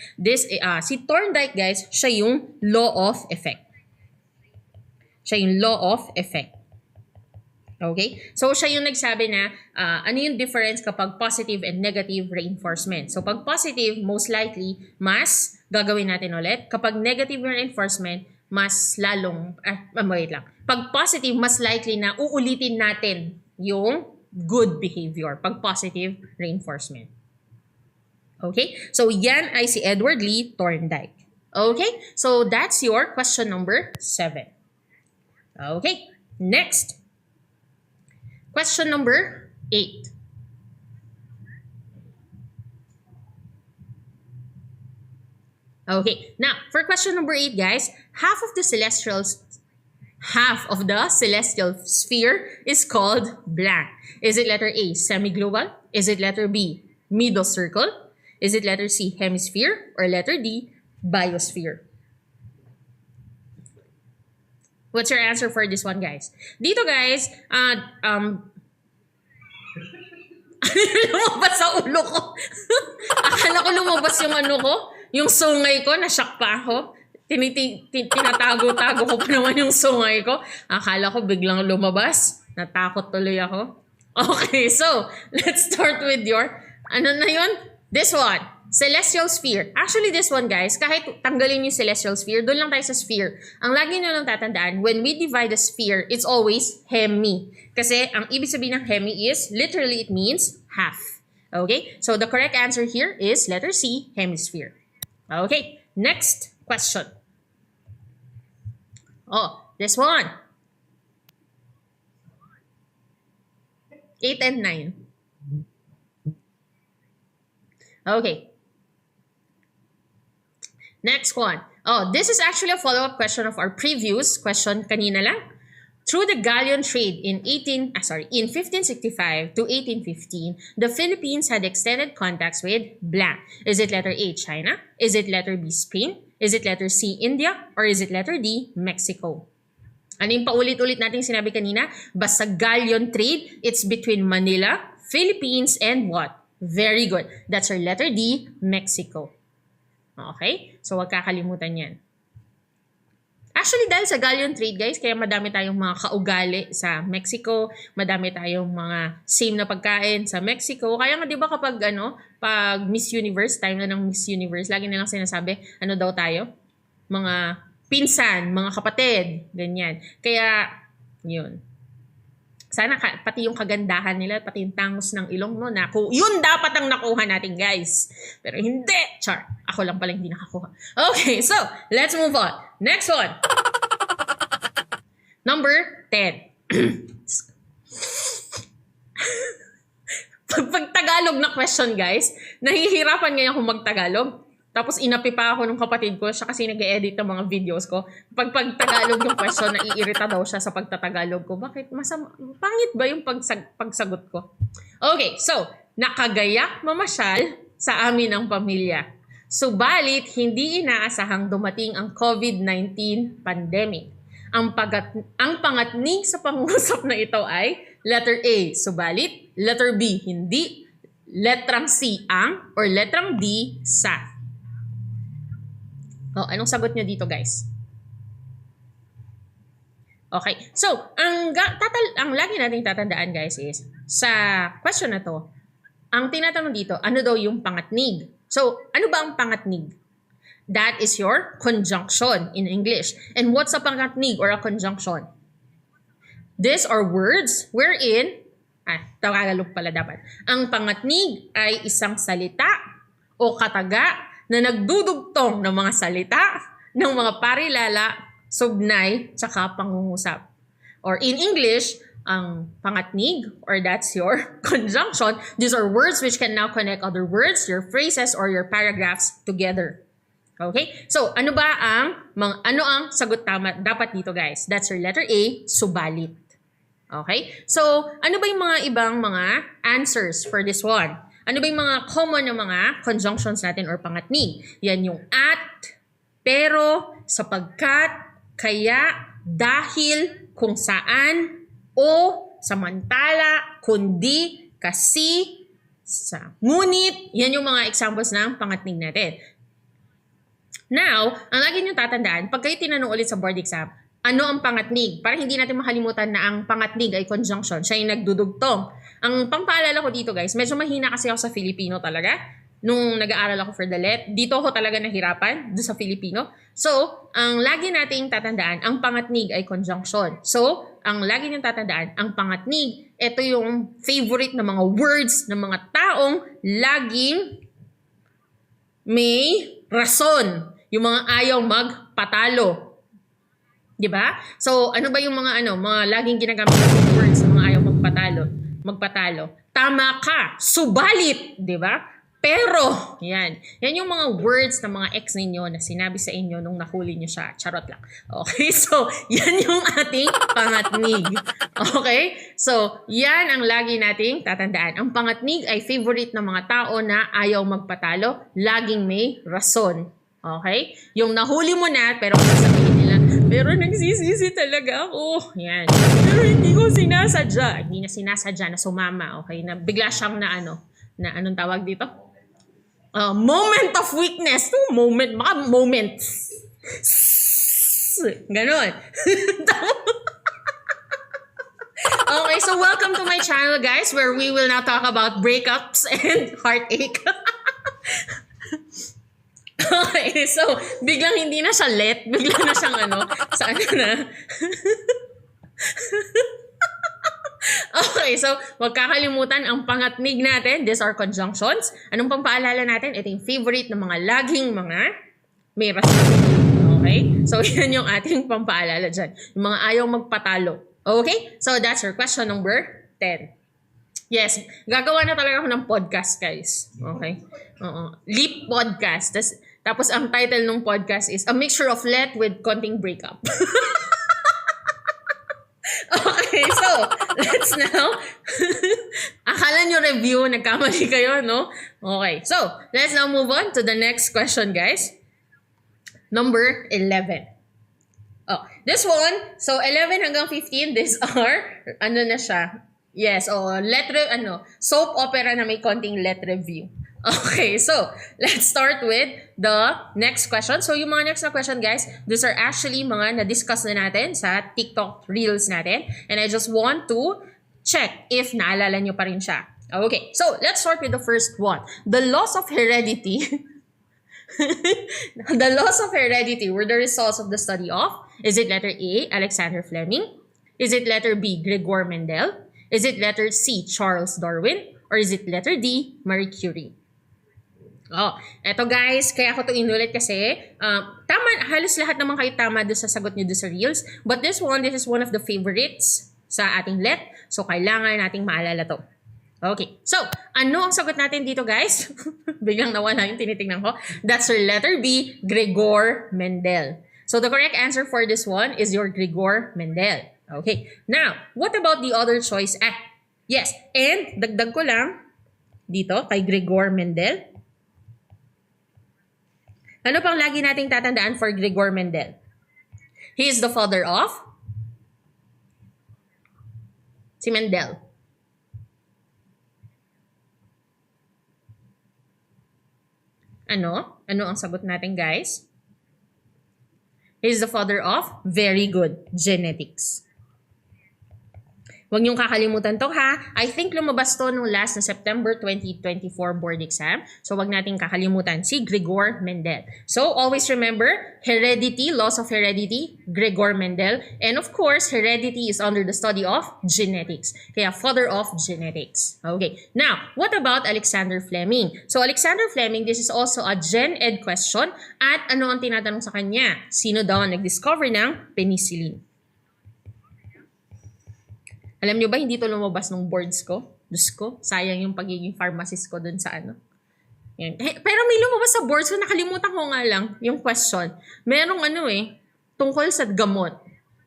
Si Thorndike, guys, siya yung law of effect. Siya yung law of effect. Okay? So, siya yung nagsabi na ano yung difference kapag positive and negative reinforcement. So, pag positive, most likely, mas gagawin natin ulit. Kapag negative reinforcement, mas lalong, wait lang. Pag positive, mas likely na uulitin natin yung good behavior. Pag positive reinforcement. Okay? So, yan ay si Edward Lee Thorndike. Okay? So, that's your question number 7. Okay? Next. Question number 8. Okay, now for question number 8, guys, half of the celestial sphere is called blank. Is it letter A, semi-global? Is it letter B, middle circle? Is it letter C, hemisphere? Or letter D, biosphere? What's your answer for this one, guys? Dito, guys, Lumabas sa ulo ko. Akala ko lumabas yung ano ko, yung sungay ko, na-shock pa ako. Tinatago-tago ko pa naman yung sungay ko. Akala ko biglang lumabas. Natakot tuloy ako. Okay, so, let's start with your, ano na yun? This one, celestial sphere. Actually, this one, guys, kahit tanggalin yung celestial sphere, doon lang tayo sa sphere. Ang lagi nyo lang tatandaan, when we divide a sphere, it's always hemi. Kasi ang ibig sabihin ng hemi is, literally, it means half. Okay? So, the correct answer here is letter C, hemisphere. Okay, next question. Oh, this one. 8 and 9. Okay. Next one. Oh, this is actually a follow-up question of our previous question kanina lang. Through the galleon trade in 1565 to 1815, the Philippines had extended contacts with blank. Is it letter A, China? Is it letter B, Spain? Is it letter C, India? Or is it letter D, Mexico? Ano yung paulit-ulit natin sinabi kanina? Basta galleon trade, it's between Manila, Philippines, and what? Very good. That's our letter D, Mexico. Okay? So, wag kakalimutan yan. Actually, dahil sa galleon trade, guys, kaya madami tayong mga kaugali sa Mexico, madami tayong mga same na pagkain sa Mexico. Kaya nga, di ba kapag, pag Miss Universe, time na ng Miss Universe, lagi nilang sinasabi, ano daw tayo? Mga pinsan, mga kapatid, ganyan. Kaya, yun. Sana pati yung kagandahan nila, pati yung tangos ng ilong mo, yun dapat ang nakuha natin, guys. Pero hindi. Char. Ako lang pala hindi nakakuha. Okay, so, let's move on. Next one. Number 10. Pag Tagalog na question, guys, nahihirapan ngayon akong mag-Tagalog. Tapos inapi pa ako ng kapatid ko, siya kasi nag-edit ng mga videos ko. Pag Tagalog yung question, naiirita daw siya sa pagtatagalog ko. Bakit? Pangit ba yung pagsagot ko? Okay, so, nakagayak mamasyal sa amin ang pamilya. Subalit, hindi inaasahang dumating ang COVID-19 pandemic. Ang pangatnig sa pangusap na ito ay letter A, subalit, letter B, hindi, letrang C, ang, or letrang D, sa. Oh, anong sagot nyo dito, guys? Okay. So, ang lagi nating tatandaan, guys, is sa question na to, ang tinatanong dito, ano daw yung pangatnig? So, ano ba ang pangatnig? That is your conjunction in English. And what's a pangatnig or a conjunction? These are words wherein, Tagalog pala dapat. Ang pangatnig ay isang salita o kataga na nagdudugtong ng mga salita, ng mga parilala, sugnay, tsaka pangungusap. Or in English, ang pangatnig, or that's your conjunction, these are words which can now connect other words, your phrases, or your paragraphs together. Okay? So, ano ang sagot tama dapat dito, guys? That's your letter A, subalit. Okay? So, ano ba yung mga ibang mga answers for this one? Ano ba yung mga common na mga conjunctions natin or pangatnig? Yan yung at, pero, sapagkat, kaya, dahil, kung saan, o, samantala, kundi, kasi, ngunit. Yan yung mga examples ng pangatnig natin. Now, ang lagi nyo tatandaan, pag kayo tinanong ulit sa board exam, ano ang pangatnig? Para hindi natin makalimutan na ang pangatnig ay conjunction. Siya yung nagdudugtong. Ang pangpaalala ko dito, guys, medyo mahina kasi ako sa Filipino talaga. Nung nag-aaral ako for the LET, dito ako talaga nahirapan doon sa Filipino. So, ang lagi nating tatandaan, ang pangatnig ay conjunction. So, ang lagi niyong tatandaan, ang pangatnig, ito yung favorite na mga words ng mga taong laging may rason. Yung mga ayaw magpatalo. Diba? So, ano ba yung mga laging ginagamit ng words ng mga ayaw magpatalo? Tama ka, subalit, diba? Pero, yan yung mga words ng mga ex ninyo na sinabi sa inyo nung nahuli nyo siya. Charot lang. Okay, so, yan yung ating pangatnig. Okay? So, yan ang lagi nating tatandaan. Ang pangatnig ay favorite ng mga tao na ayaw magpatalo, laging may rason. Okay? Yung nahuli mo na, pero sasabihin nila, Pero nagsisisi talaga ako. Yan. Pero hindi ko sinasadya. Hindi na sinasadya na sumama. Okay? Na bigla siyang na anong tawag dito? Moment of weakness. Moment. Baka moment. Ganon. Okay, so welcome to my channel, guys, where we will now talk about breakups and heartache. Okay, so biglang hindi na siya bigla na siyang sa na. Okay, so wag kakalimutan ang pangatnig natin. These are conjunctions. Anong pang paalala natin? Ito yung favorite ng mga laging mga may rason. Okay? So yan yung ating pampaalala dyan. Yung mga ayaw magpatalo. Okay? So that's your question number 10. Yes, gagawa na talaga ako ng podcast, guys. Okay? Leap podcast. Tapos ang title ng podcast is A Mixture of Let with Konting Breakup. Okay, so let's now akala nyo review, nagkamali kayo, no? Okay, so let's now move on to the next question, guys. Number 11. Oh, this one, so 11 hanggang 15, these are, na siya? Yes, soap opera na may konting let review. Okay, so let's start with the next question. So yung mga next na question, guys, these are actually mga na-discuss na natin sa TikTok Reels natin. And I just want to check if naalala nyo pa rin siya. Okay, so let's start with the first one. The loss of heredity. The loss of heredity were the results of the study of, is it letter A, Alexander Fleming? Is it letter B, Gregor Mendel? Is it letter C, Charles Darwin? Or is it letter D, Marie Curie? Oh, eto guys, kaya ako to inulit kasi tama, halos lahat naman kayo tama doon sa sagot niyo doon sa Reels. But this is one of the favorites sa ating let. So, kailangan nating maalala to. Okay, so, ano ang sagot natin dito, guys? Biglang nawala yung tinitingnan ko. That's your letter B, Gregor Mendel. So, the correct answer for this one is your Gregor Mendel. Okay, now, what about the other choice? Yes, and dagdag ko lang dito kay Gregor Mendel. Ano pang lagi nating tatandaan for Gregor Mendel? He is the father of si Mendel. Ano ang sagot natin, guys? He is the father of very good genetics. Huwag niyong kakalimutan to, ha? I think lumabas to nung last na September 2024 board exam. So, huwag nating kakalimutan si Gregor Mendel. So, always remember, heredity, loss of heredity, Gregor Mendel. And of course, heredity is under the study of genetics. Kaya, father of genetics. Okay. Now, what about Alexander Fleming? So, Alexander Fleming, this is also a gen ed question. At ano ang tinatanong sa kanya? Sino daw ang nag-discover ng penicillin? Alam nyo ba, hindi to lumabas ng boards ko? Diyos ko, sayang yung pagiging pharmacist ko dun sa Yan. Pero may lumabas sa boards ko, nakalimutan ko nga lang yung question. Merong tungkol sa gamot.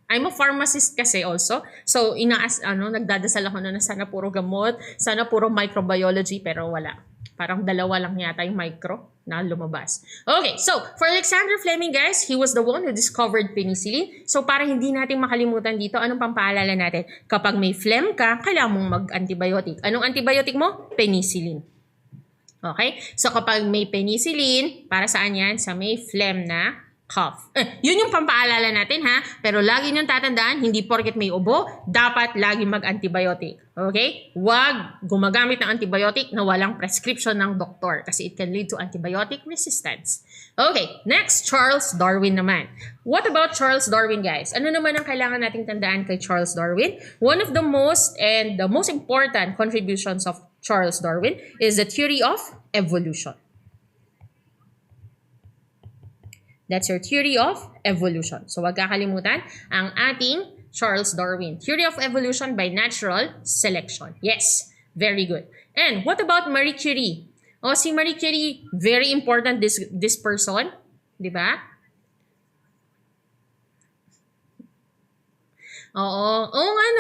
I'm a pharmacist kasi also. So, nagdadasal ako na sana puro gamot, sana puro microbiology, pero wala. Parang dalawa lang yata yung micro na lumabas. Okay, so for Alexander Fleming, guys, he was the one who discovered penicillin. So para hindi natin makalimutan dito, anong pampaalala natin? Kapag may phlegm ka, kailangan mong mag-antibiotic. Anong antibiotic mo? Penicillin. Okay? So kapag may penicillin, para saan yan? Sa may phlegm na cough. Yun yung pampaalala natin, ha? Pero lagi niyong tatandaan, hindi porket may ubo, dapat lagi mag-antibiotic. Okay? Huwag gumagamit ng antibiotic na walang prescription ng doktor kasi it can lead to antibiotic resistance. Okay, next, Charles Darwin naman. What about Charles Darwin, guys? Ano naman ang kailangan nating tandaan kay Charles Darwin? One of the most important contributions of Charles Darwin is the theory of evolution. That's your theory of evolution. So, wag kakalimutan ang ating Charles Darwin. Theory of evolution by natural selection. Yes, very good. And what about Marie Curie? Si Marie Curie, very important this person. Di ba?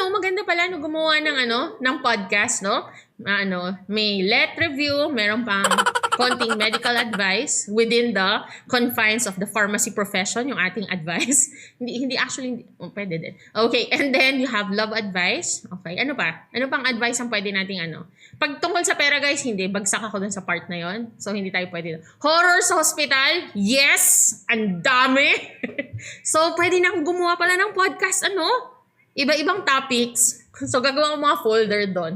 Maganda pala no gumawa ng ng podcast, no? May let review, meron pang konting medical advice within the confines of the pharmacy profession, yung ating advice. Pwede din. Okay, and then you have love advice. Okay, ano pa? Ano pang advice ang pwede nating ano? Pag tungkol sa pera guys, hindi. Bagsak ako dun sa part na yon. So, hindi tayo pwede. Horror sa hospital? Yes! Ang dami! So, pwede na akong gumawa pala ng podcast, ano? Iba-ibang topics. So, gagawa ko mga folder doon.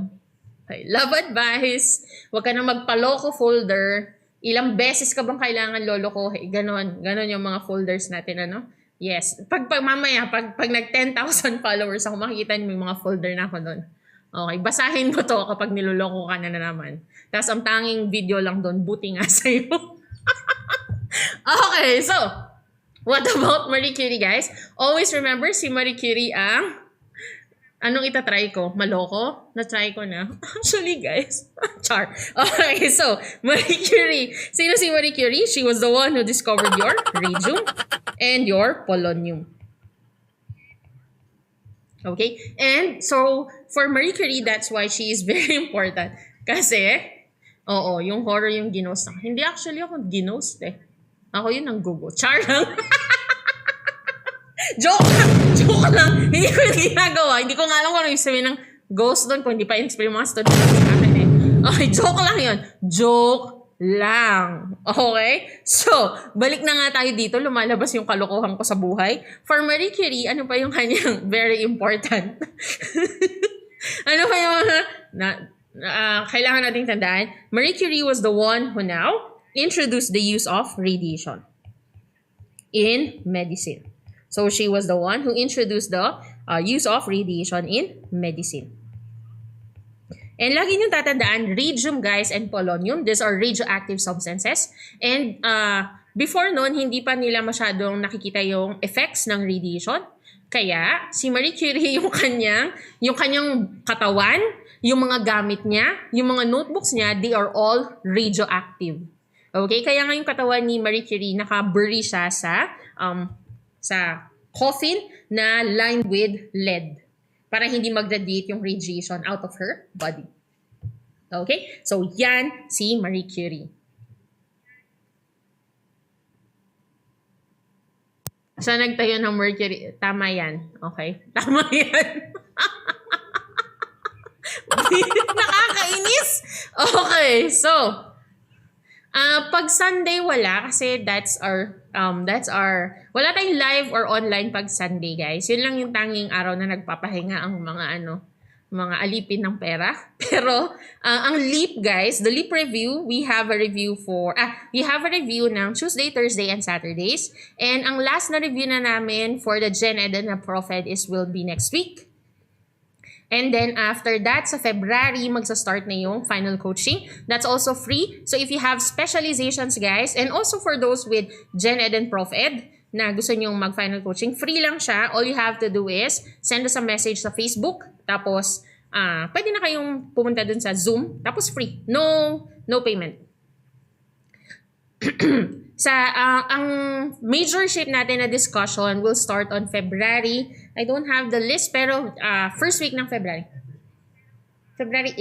Okay. Love advice. Huwag ka na magpaloko folder. Ilang beses ka bang kailangan loloko? Ganon yung mga folders natin, ano? Yes. Mamaya, pag nag 10,000 followers ako, makikita niyo yung mga folder na ako doon. Okay, basahin mo to kapag niloloko ka na naman. Tapos ang tanging video lang doon, buti nga sa'yo. Okay, so, what about Marie Curie, guys? Always remember, si Marie Curie ang... Anong itatry ko? Maloko? Na-try ko na. Actually, guys. Char. Okay, so, Marie Curie. Sino si Marie Curie? She was the one who discovered your radium and your polonium. Okay? And so, for Marie Curie, that's why she is very important. Kasi, yung horror yung ginost. Hindi actually ako ginost eh. Ako yun ang Google. Char lang. Joke lang. Hindi ko yung ginagawa. Hindi ko nga alam kung ano yung sabihin ng ghost doon kung hindi pa in-explain mga students sa akin eh. Okay, joke lang yun. Joke lang. Okay? So, balik na nga tayo dito. Lumalabas yung kalokohan ko sa buhay. For Marie Curie, ano pa yung kanyang very important? Ano pa yung kailangan nating tandaan? Marie Curie was the one who now introduced the use of radiation in medicine. So, she was the one who introduced the use of radiation in medicine. And lagi nyo tatandaan, radium guys and polonium, these are radioactive substances. And before noon, hindi pa nila masyadong nakikita yung effects ng radiation. Kaya, si Marie Curie, yung kanyang katawan, yung mga gamit niya, yung mga notebooks niya, they are all radioactive. Okay? Kaya nga yung katawan ni Marie Curie, naka-bury siya sa coffin na lined with lead para hindi mag-radiate yung radiation out of her body. Okay? So, yan si Marie Curie. Saan nagtayo ng Mercury? Tama yan. Okay? Tama yan. Nakakainis! Okay, so, pag Sunday wala kasi that's our wala tayong live or online pag Sunday, guys. Yun lang yung tanging araw na nagpapahinga ang mga alipin ng pera. Pero ang leap, guys, the leap review, we have a review ng Tuesday, Thursday, and Saturdays. And ang last na review na namin for the Gen Ed and the Prof Ed will be next week. And then after that, sa February, magsa-start na yung final coaching. That's also free. So if you have specializations, guys, and also for those with Gen Ed and Prof Ed na gusto nyong mag-final coaching, free lang siya. All you have to do is send us a message sa Facebook. Tapos, pwede na kayong pumunta dun sa Zoom. Tapos free. No payment. Ang major shape natin na discussion will start on February. I don't have the list, pero first week ng February. February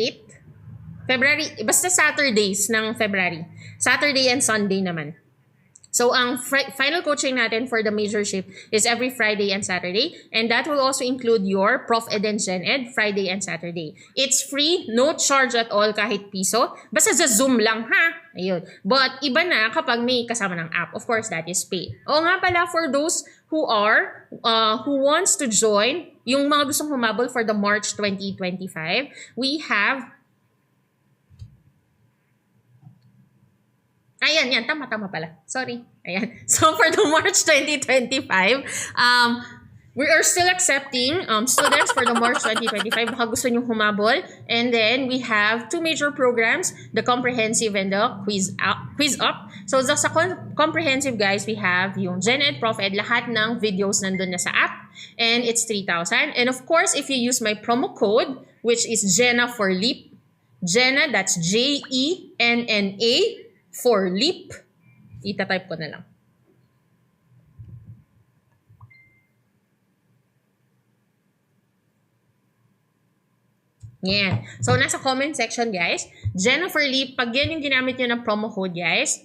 8? Basta Saturdays ng February. Saturday and Sunday naman. So, ang final coaching natin for the major shape is every Friday and Saturday. And that will also include your Prof Ed and Gen Ed, Friday and Saturday. It's free, no charge at all kahit piso. Basta sa Zoom lang, ha? Ayun. But iba na kapag may kasama ng app. Of course, that is paid. O nga pala, for those who wants to join, yung mga gustong humabol for the March 2025, we have... Ayan, tama pala. Sorry. Ayan. So, for the March 2025, we are still accepting students for the March 2025. Baka gusto nyo humabol. And then, we have two major programs, the comprehensive and the quiz up. So, sa comprehensive, guys, we have yung Gen Ed, Prof Ed, lahat ng videos nandun na sa app. And it's 3,000. And of course, if you use my promo code, which is Jenna for LEAP, Jenna, that's JENNA, for LEAP, itatype ko na lang. Yan. So, nasa comment section, guys. Jennifer Lee, pag yan yung ginamit nyo ng promo code, guys,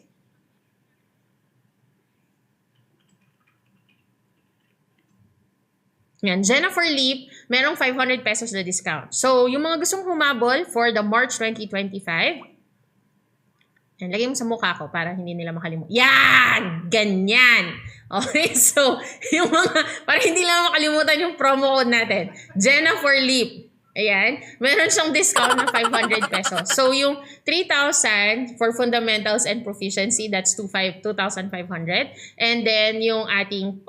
yan, Jennifer Lee, merong 500 pesos na discount. So, yung mga gustong humabol for the March 2025, yan, lagay mo sa mukha ko para hindi nila makalimutan. Yan! Ganyan! Okay, so, yung mga, para hindi nila makalimutan yung promo code natin. Jennifer Lee. Ayan, meron siyang discount na 500 pesos. So, yung 3,000 for fundamentals and proficiency, that's 2,500. And then, yung ating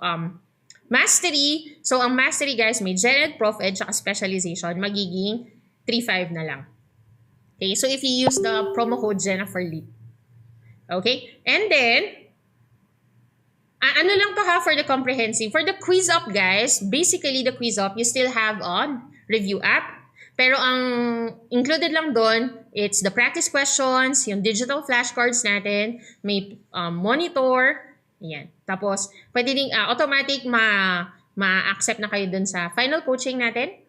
mastery, so ang mastery guys, may Gen Ed, Prof Ed, tsaka specialization, magiging 3,500 na lang. Okay, so if you use the promo code Jennifer Lee. Okay, and then, ano lang to ha for the comprehensive. For the quiz up guys, basically the quiz up, you still have on review app. Pero ang included lang doon, it's the practice questions, yung digital flashcards natin, may monitor, yan. Tapos, pwede ding automatic ma-accept na kayo dun sa final coaching natin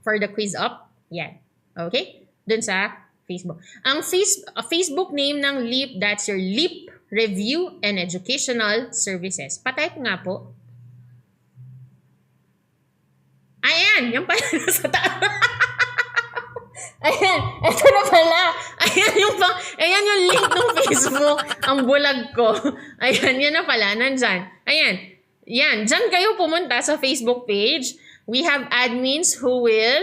for the quiz up. Yan. Okay? Dun sa Facebook. Ang Facebook name ng LEAP, that's your LEAP Review and Educational Services. Patype nga po. Ayan! Yung pala sa taas. Ayan, ito na pala. Ayan yung link ng Facebook. Ang bulag ko. Ayan, yun na pala. Nandyan. Ayan. Yan. Diyan kayo pumunta sa Facebook page. We have admins who will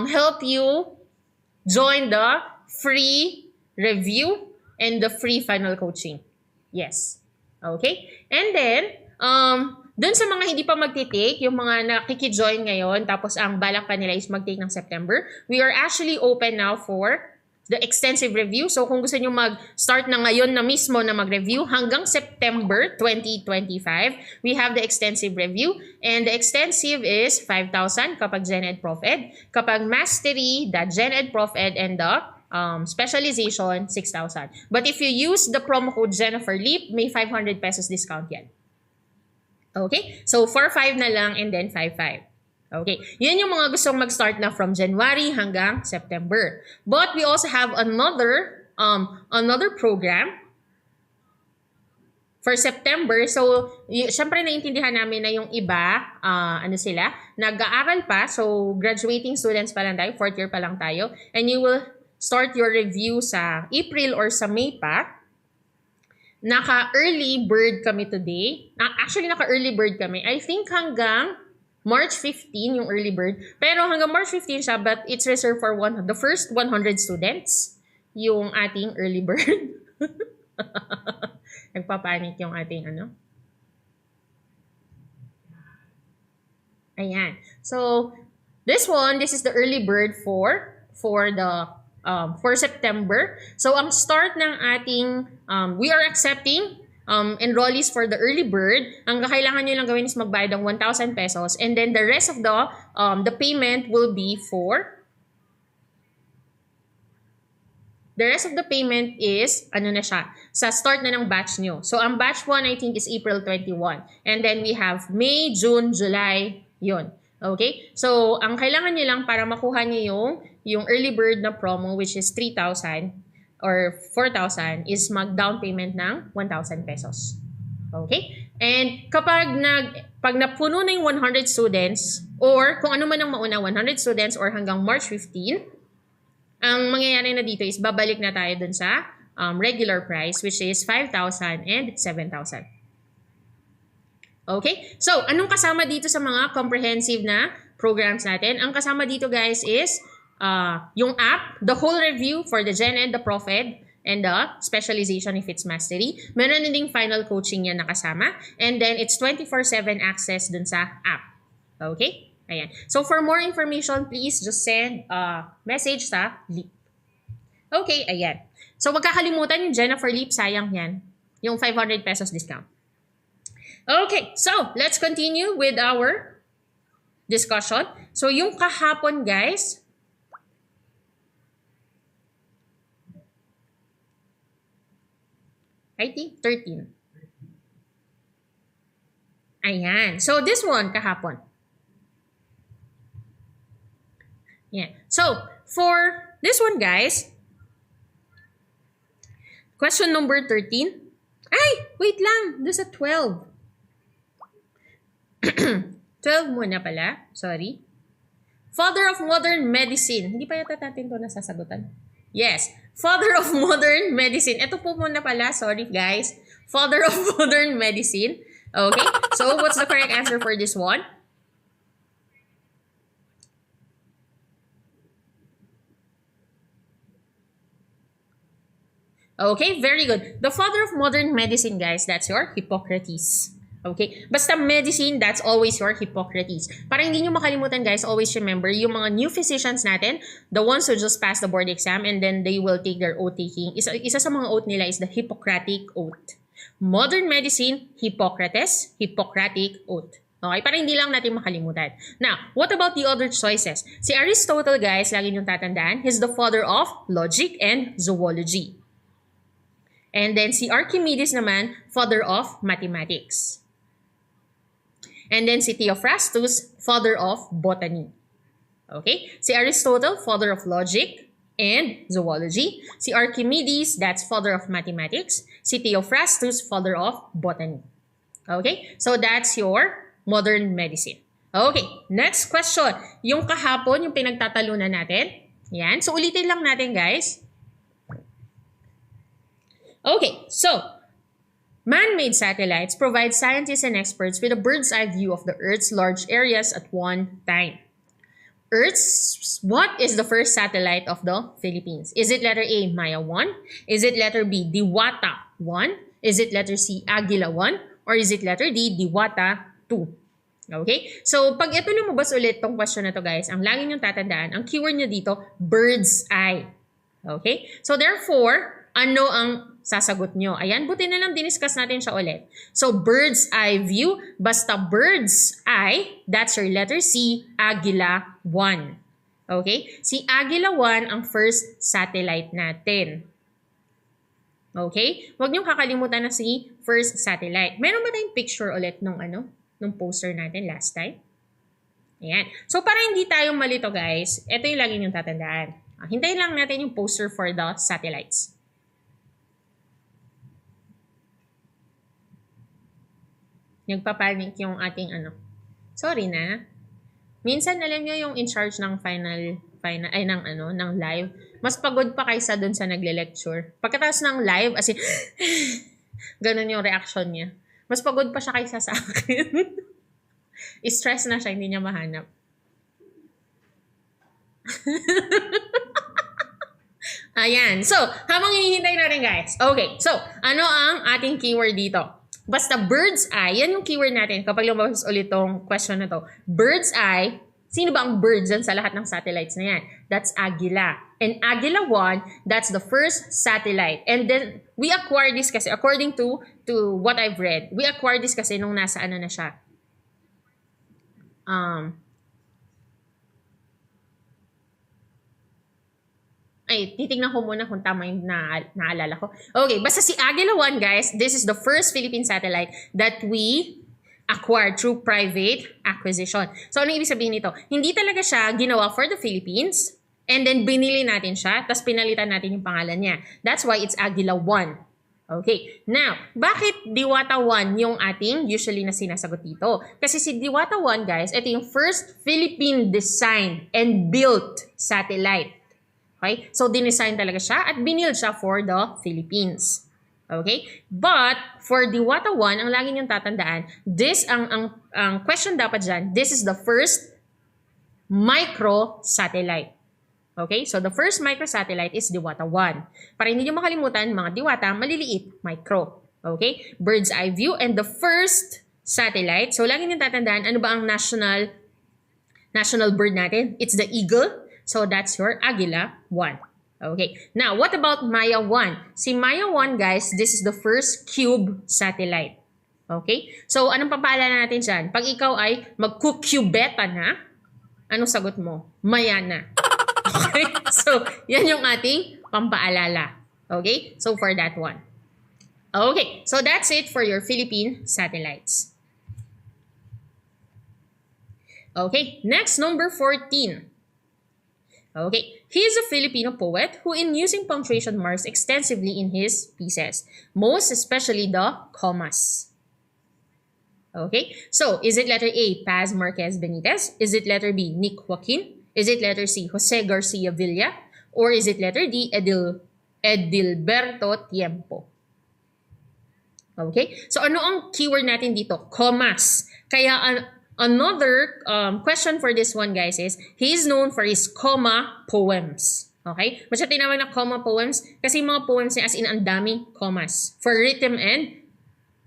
help you join the free review and the free final coaching. Yes. Okay? And then, dun sa mga hindi pa magtitake, yung mga nakiki-join ngayon, tapos ang balak pa nila is mag-take ng September, we are actually open now for the extensive review. So kung gusto nyo mag-start na ngayon na mismo na mag-review, hanggang September 2025, we have the extensive review. And the extensive is 5,000 kapag Gen Ed Prof Ed. Kapag Mastery, the Gen Ed Prof Ed, and the specialization, 6,000. But if you use the promo code Jennifer Leap, may 500 pesos discount yan. Okay? So, 4,500 na lang and then 5,500. Okay? Yun yung mga gustong mag-start na from January hanggang September. But we also have another program for September. So, syempre naiintindihan namin na yung iba, sila, nag-aaral pa. So, graduating students pa lang tayo, 4th year pa lang tayo. And you will start your review sa April or sa May pa. Naka-early bird kami today. Actually, naka-early bird kami. I think hanggang March 15 yung early bird. Pero hanggang March 15 siya, but it's reserved for the first 100 students. Yung ating early bird. Nagpapanik yung ating Ayan. So, this is the early bird for September. So, ang start ng ating, we are accepting enrollees for the early bird. Ang kailangan nyo lang gawin is magbayad ng 1,000 pesos. And then, the rest of the payment will be the rest of the payment is, sa start na ng batch nyo. So, ang batch 1, I think, is April 21. And then, we have May, June, July, yun. Okay? So, ang kailangan nyo lang para makuha nyo yung early bird na promo, which is 3,000 or 4,000, is mag-down payment ng 1,000 pesos. Okay? And pag napuno na yung 100 students, or kung ano man ang mauna, 100 students or hanggang March 15, ang mangyayari na dito is babalik na tayo dun sa regular price, which is 5,000 and 7,000. Okay? So, anong kasama dito sa mga comprehensive na programs natin? Ang kasama dito, guys, is yung app, the whole review for the Gen Ed, the Prof Ed, and the specialization if it's mastery. Meron na ding final coaching yan nakasama. And then, it's 24/7 access dun sa app. Okay? Ayan. So, for more information, please just send a message sa Leap. Okay, ayan. So, wag kakalimutan yung Jennifer Leap, sayang yan. Yung 500 pesos discount. Okay, so, let's continue with our discussion. So, yung kahapon, guys, I think 13. Ayan. So, this one, kahapon. Yeah. So, for this one, guys, question number 13. Ay, wait lang. Doon sa 12. 12 muna pala. Sorry. Father of modern medicine. Hindi pa yata natin ito nasasagutan. Yes. Father of modern medicine. Ito po muna pala. Sorry, guys. Father of modern medicine. Okay. So, what's the correct answer for this one? Okay, very good. The father of modern medicine, guys, that's your Hippocrates. Okay? Basta medicine, that's always your Hippocrates. Para hindi nyo makalimutan, guys, always remember, yung mga new physicians natin, the ones who just passed the board exam and then they will take their oath taking, isa sa mga oath nila is the Hippocratic Oath. Modern medicine, Hippocrates, Hippocratic Oath. Okay? Para hindi lang natin makalimutan. Now, what about the other choices? Si Aristotle, guys, lagi nyo tatandaan, he's the father of logic and zoology. And then si Archimedes naman, father of mathematics. And then si Theophrastus, father of botany. Okay? Si Aristotle, father of logic and zoology. Si Archimedes, that's father of mathematics. Si Theophrastus, father of botany. Okay? So that's your modern medicine. Okay, next question. Yung kahapon, yung pinagtatalunan natin. Yan. So ulitin lang natin, guys. Okay, so man-made satellites provide scientists and experts with a bird's eye view of the Earth's large areas at one time. What is the first satellite of the Philippines? Is it letter A, Maya 1? Is it letter B, Diwata 1? Is it letter C, Agila 1? Or is it letter D, Diwata 2? Okay? So, pag ito lumabas ulit tong question na to, guys, ang lagi niyong tatandaan, ang keyword niyo dito, bird's eye. Okay? So, therefore, ano ang sasagot nyo? Ayan, buti na lang diniscuss natin siya ulit. So, bird's eye view. Basta bird's eye, that's your letter C, Agila 1. Okay? Si Agila 1 ang first satellite natin. Okay? Huwag niyong kakalimutan na si first satellite. Meron ba tayong picture ulit nung poster natin last time? Ayan. So, para hindi tayo malito, guys, ito yung lagi niyong tatandaan. Hintayin lang natin yung poster for the satellites. Nagpapanik yung ating Sorry na. Minsan alam niyo yung in charge ng ng live, mas pagod pa kaysa dun sa nagle-lecture. Pagkatapos ng live, as in, ganun yung reaction niya. Mas pagod pa siya kaysa sa akin. Stress na siya, hindi niya mahanap. Ayan. So, habang hinihintay natin, guys. Okay. So, ano ang ating keyword dito? Basta bird's eye, yan yung keyword natin kapag lumabas ulit tong question na to. Bird's eye, sino ba ang bird dyan sa lahat ng satellites na yan? That's Agila. And Agila 1, that's the first satellite. And then, we acquired this kasi, according to what I've read, we acquired this kasi nung nasa na siya. Titignan ko muna kung tama yung naalala ko. Okay, basta si Agila 1, guys, this is the first Philippine satellite that we acquired through private acquisition. So, ano ibig sabihin nito? Hindi talaga siya ginawa for the Philippines, and then binili natin siya, tapos pinalitan natin yung pangalan niya. That's why it's Agila 1. Okay, now, bakit Diwata 1 yung ating usually na sinasagot dito? Kasi si Diwata 1, guys, ito yung first Philippine design and built satellite. Okay? So, dinesign talaga siya at binild siya for the Philippines. Okay? But, for Diwata 1, ang lagi niyong tatandaan, ang question dapat dyan, this is the first micro-satellite. Okay? So, the first micro-satellite is Diwata 1. Para hindi niyo makalimutan, mga Diwata, maliliit, micro. Okay? Bird's eye view. And the first satellite, so lagi niyong tatandaan, ano ba ang national bird natin? It's the eagle. So, that's your Agila 1. Okay. Now, what about Maya 1? Si Maya 1, guys, this is the first cube satellite. Okay? So, anong papaalala natin dyan? Pag ikaw ay mag-cubeta na, anong sagot mo? Maya na. Okay? So, yan yung ating pampaalala. Okay? So, for that one. Okay. So, that's it for your Philippine satellites. Okay. Next, number 14. Okay, he is a Filipino poet who in using punctuation marks extensively in his pieces, most especially the commas. Okay, so is it letter A, Paz Marquez Benitez? Is it letter B, Nick Joaquin? Is it letter C, Jose Garcia Villa? Or is it letter D, Edilberto Tiempo? Okay, so ano ang keyword natin dito? Commas. Kaya another question for this one, guys, is he is known for his comma poems. Okay? Ba't siya tinawag na comma poems? Kasi mga poems niya as in ang daming commas. For rhythm and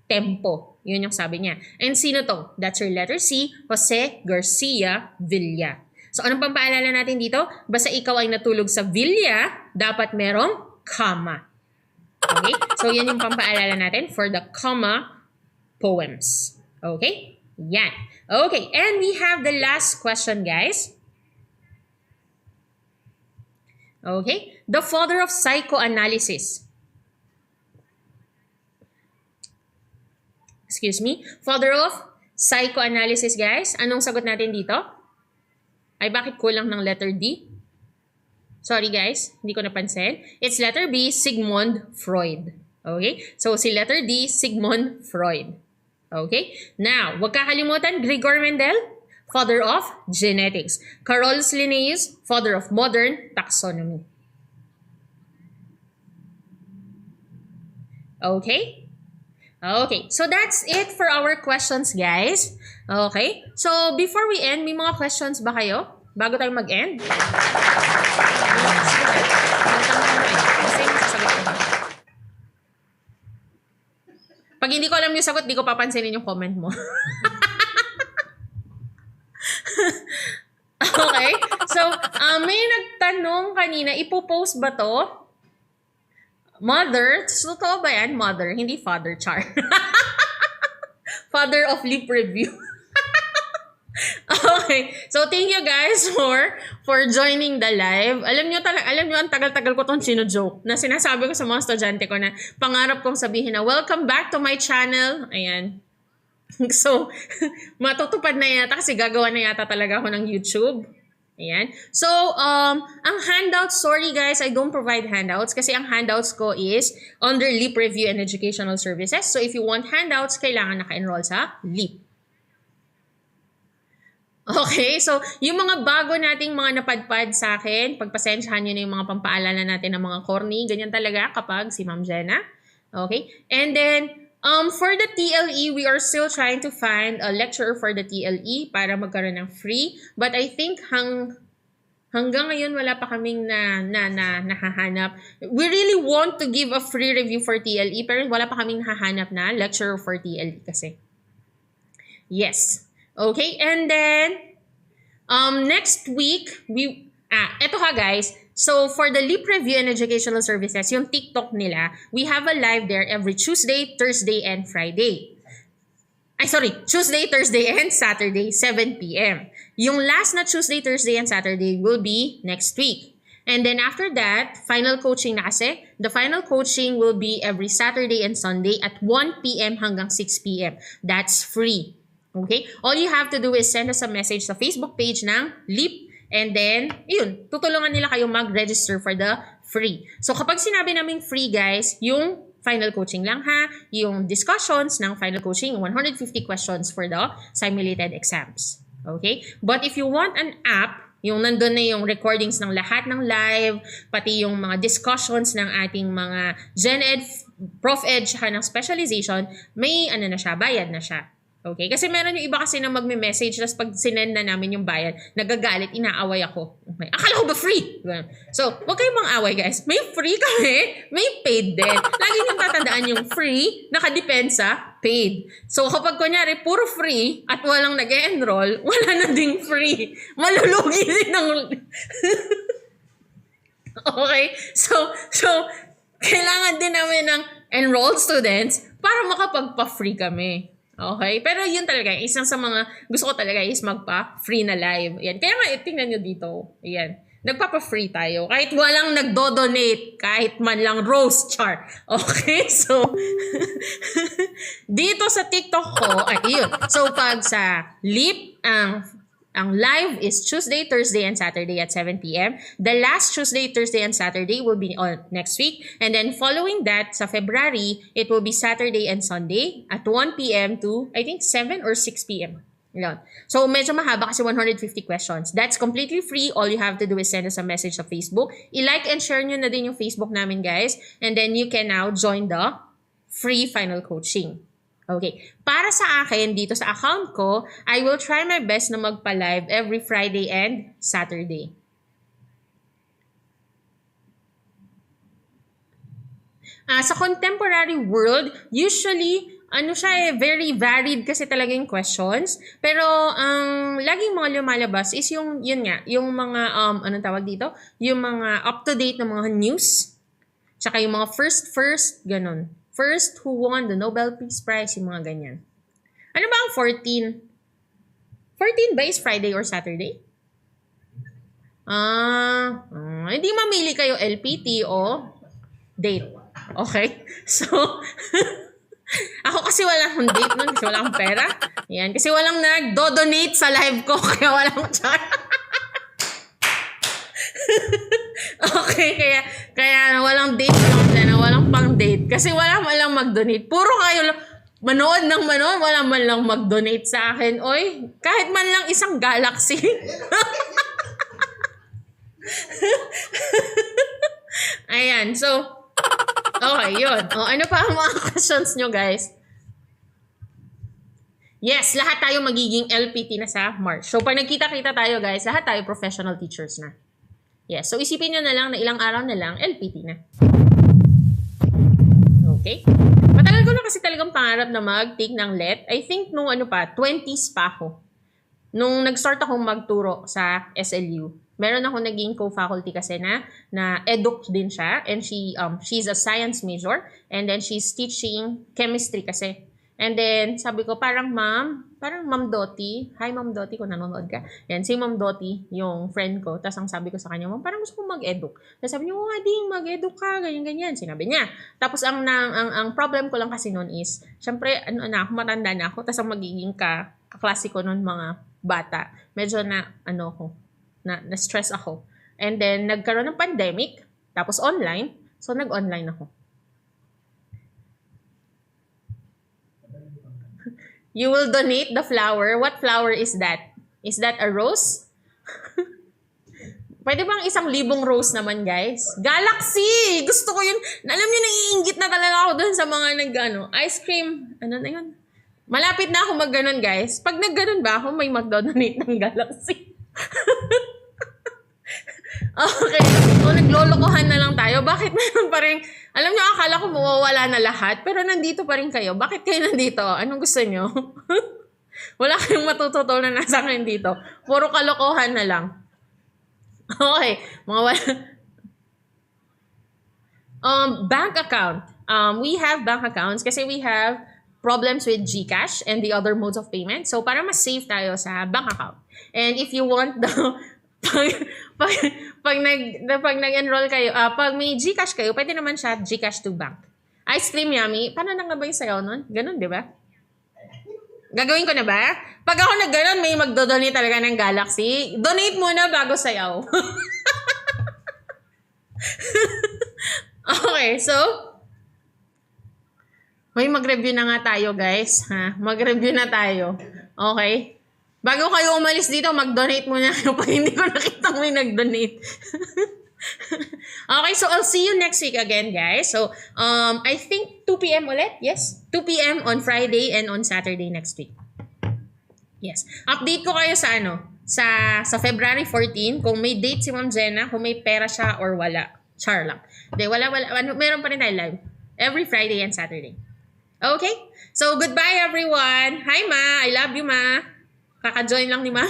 tempo. Yun yung sabi niya. And sino to? That's your letter C, Jose Garcia Villa. So anong pampaalala natin dito? Basta ikaw ay natulog sa Villa, dapat merong comma. Okay? So yan yung pampaalala natin for the comma poems. Okay? Yan. Okay, and we have the last question, guys. Okay, the father of psychoanalysis. Excuse me. Father of psychoanalysis, guys. Anong sagot natin dito? Ay, bakit kulang ng letter D? Sorry, guys. Hindi ko napansin. It's letter B, Sigmund Freud. Okay? So, si letter D, Sigmund Freud. Okay? Now, huwag kakalimutan, Gregor Mendel, father of genetics. Carolus Linnaeus, father of modern taxonomy. Okay? Okay, so that's it for our questions, guys. Okay? So, before we end, may mga questions ba kayo? Bago tayo mag-end? Pag hindi ko alam yung sagot, di ko papansinin yung comment mo. Okay? So, may nagtanong kanina, ipopost ba to? Mother? Totoo ba yan? Mother, hindi father, char. Father of Lip Review. Okay. So, thank you guys for joining the live. Alam nyo, ang tagal-tagal ko itong sino-joke na sinasabi ko sa mga estudyante ko na pangarap kong sabihin na, welcome back to my channel. Ayan. So, matutupad na yata kasi gagawa na yata talaga ako ng YouTube. Ayan. So, ang handouts, sorry guys, I don't provide handouts kasi ang handouts ko is under LEAP Review and Educational Services. So, if you want handouts, kailangan naka-enroll sa LEAP. Okay, so yung mga bago nating mga napadpad sa akin, pagpasensyahan nyo na yung mga pampaalala natin ng mga corny, ganyan talaga kapag si Ma'am Jenna. Okay, and then for the TLE, we are still trying to find a lecturer for the TLE para magkaroon ng free. But I think hanggang ngayon wala pa kaming nahahanap. We really want to give a free review for TLE pero wala pa kaming nahahanap na lecturer for TLE kasi. Yes. Okay, and then next week eto ha guys. So for the LEAP Review and Educational Services, yung TikTok nila, we have a live there every Tuesday, Thursday, and Friday. Tuesday, Thursday, and Saturday, 7 p.m. Yung last na Tuesday, Thursday, and Saturday will be next week. And then after that, final coaching na kasi. The final coaching will be every Saturday and Sunday at 1 p.m. hanggang 6 p.m. That's free. Okay? All you have to do is send us a message sa Facebook page ng LEAP and then, yun, tutulungan nila kayo mag-register for the free. So kapag sinabi namin free guys, yung final coaching lang ha, yung discussions ng final coaching, 150 questions for the simulated exams. Okay? But if you want an app, yung nandun na yung recordings ng lahat ng live, pati yung mga discussions ng ating mga Gen Ed, Prof Ed, ng specialization, may ano na siya, bayad na siya. Okay? Kasi meron yung iba kasi na magme-message tapos pag sinend na namin yung bayad, nagagalit, inaaway ako. Okay. Akala ko ba free? So, huwag kayong mang-away guys. May free kami, may paid din. Lagi niyong tatandaan yung free, nakadepend sa paid. So, kapag kunyari, puro free at walang nag-enroll, wala na ding free. Malulugi din ng... Okay? So, kailangan din namin ng enrolled students para makapagpa-free kami. Okay? Pero yun talaga, isang sa mga gusto ko talaga is magpa-free na live. Ayan. Kaya nga, tingnan nyo dito. Ayan. Nagpapa-free tayo. Kahit walang nagdo-donate, kahit man lang rose char. Okay? So, dito sa TikTok ko, yun. So, pag sa LEAP, Ang live is Tuesday, Thursday, and Saturday at 7 p.m. The last Tuesday, Thursday, and Saturday will be on next week. And then following that, sa February, it will be Saturday and Sunday at 1 p.m. to, I think, 7 or 6 p.m. Yun. So, medyo mahaba kasi 150 questions. That's completely free. All you have to do is send us a message sa Facebook. I-like and share nyo na din yung Facebook namin, guys. And then you can now join the free final coaching. Okay. Para sa akin, dito sa account ko, I will try my best na magpa-live every Friday and Saturday. Sa contemporary world, usually, siya very varied kasi talaga yung questions. Pero, ang laging mga lumalabas is yung mga, anong tawag dito? Yung mga up-to-date na mga news. Tsaka yung mga first, ganun. First, who won the Nobel Peace Prize, yung mga ganyan. Ano ba ang 14? 14 ba is Friday or Saturday? Hindi mamili kayo LPT o date. Okay? So, ako kasi wala akong date nun, kasi wala akong pera. Yan, kasi walang nag-donate sa live ko, kaya wala akong char. Okay, kaya walang date walang pang date. Kasi wala man lang mag-donate. Puro kayo manood, wala man lang mag-donate sa akin. Oy, kahit man lang isang galaxy. Ayan, so, okay, yun. Ano pa ang mga questions nyo, guys? Yes, lahat tayo magiging LPT na sa March. So, pag nagkita-kita tayo, guys, lahat tayo professional teachers na. Yes, so isipin nyo na lang na ilang araw na lang, LPT na. Okay? Matagal ko na kasi talagang pangarap na mag-take ng LET. I think nung 20s pa ako. Nung nag-start akong magturo sa SLU, meron ako naging co-faculty kasi na educ din siya. And she's a science major. And then she's teaching chemistry kasi. And then, sabi ko, parang Ma'am Dottie. Hi, Ma'am Dottie, kung nanonood ka. Yan, si Ma'am Dottie, yung friend ko. Tapos ang sabi ko sa kanya, Ma'am, parang gusto ko mag-educ. Tapos sabi niya, Ding, mag-educ ka, ganyan-ganyan. Sinabi niya. Tapos ang problem ko lang kasi noon is, syempre, matanda na ako. Tapos ang magiging kaklase ko noon mga bata. Medyo na-stress ako. And then, nagkaroon ng pandemic. Tapos online. So, nag-online ako. You will donate the flower. What flower is that? Is that a rose? Pwede bang 1,000 rose naman, guys? Galaxy! Gusto ko yun. Alam nyo, naiinggit na talaga ako dun sa mga ice cream. Ano na yun? Malapit na ako mag-ganon, guys. Pag nag-ganon ba ako, may mag-donate ng Galaxy. Okay. So, naglolokohan na lang tayo. Bakit meron pa rin? Alam nyo, akala ko mawawala na lahat, pero nandito pa rin kayo. Bakit kayo nandito? Anong gusto nyo? Wala kayong matututunan na sa akin dito. Puro kalokohan na lang. Okay. Bank account. We have bank accounts kasi we have problems with GCash and the other modes of payment. So, para mas safe tayo sa bank account. And if you want pag nag-enroll kayo, pag may GCash kayo, pwede naman siya GCash to bank. Ice cream yummy. Paano na nga ba yung sayaw nun? Ganun, di ba? Gagawin ko na ba? Pag ako nag-ganon, may magdodonate talaga ng Galaxy. Donate muna bago sayaw. Okay, so, mag-review na nga tayo, guys. Mag-review na tayo. Okay? Bago kayo umalis dito, mag-donate muna kayo pag hindi ko nakita may nag-donate. Okay, so I'll see you next week again, guys. So, I think 2 p.m. ulit? Yes? 2 p.m. on Friday and on Saturday next week. Yes. Update ko kayo sa sa February 14, kung may date si Ma'am Jenna, kung may pera siya or wala. Char lang. Hindi, wala. Meron pa rin tayo live. Every Friday and Saturday. Okay? So, goodbye everyone. Hi, Ma. I love you, Ma. Kaka-join lang ni Mama.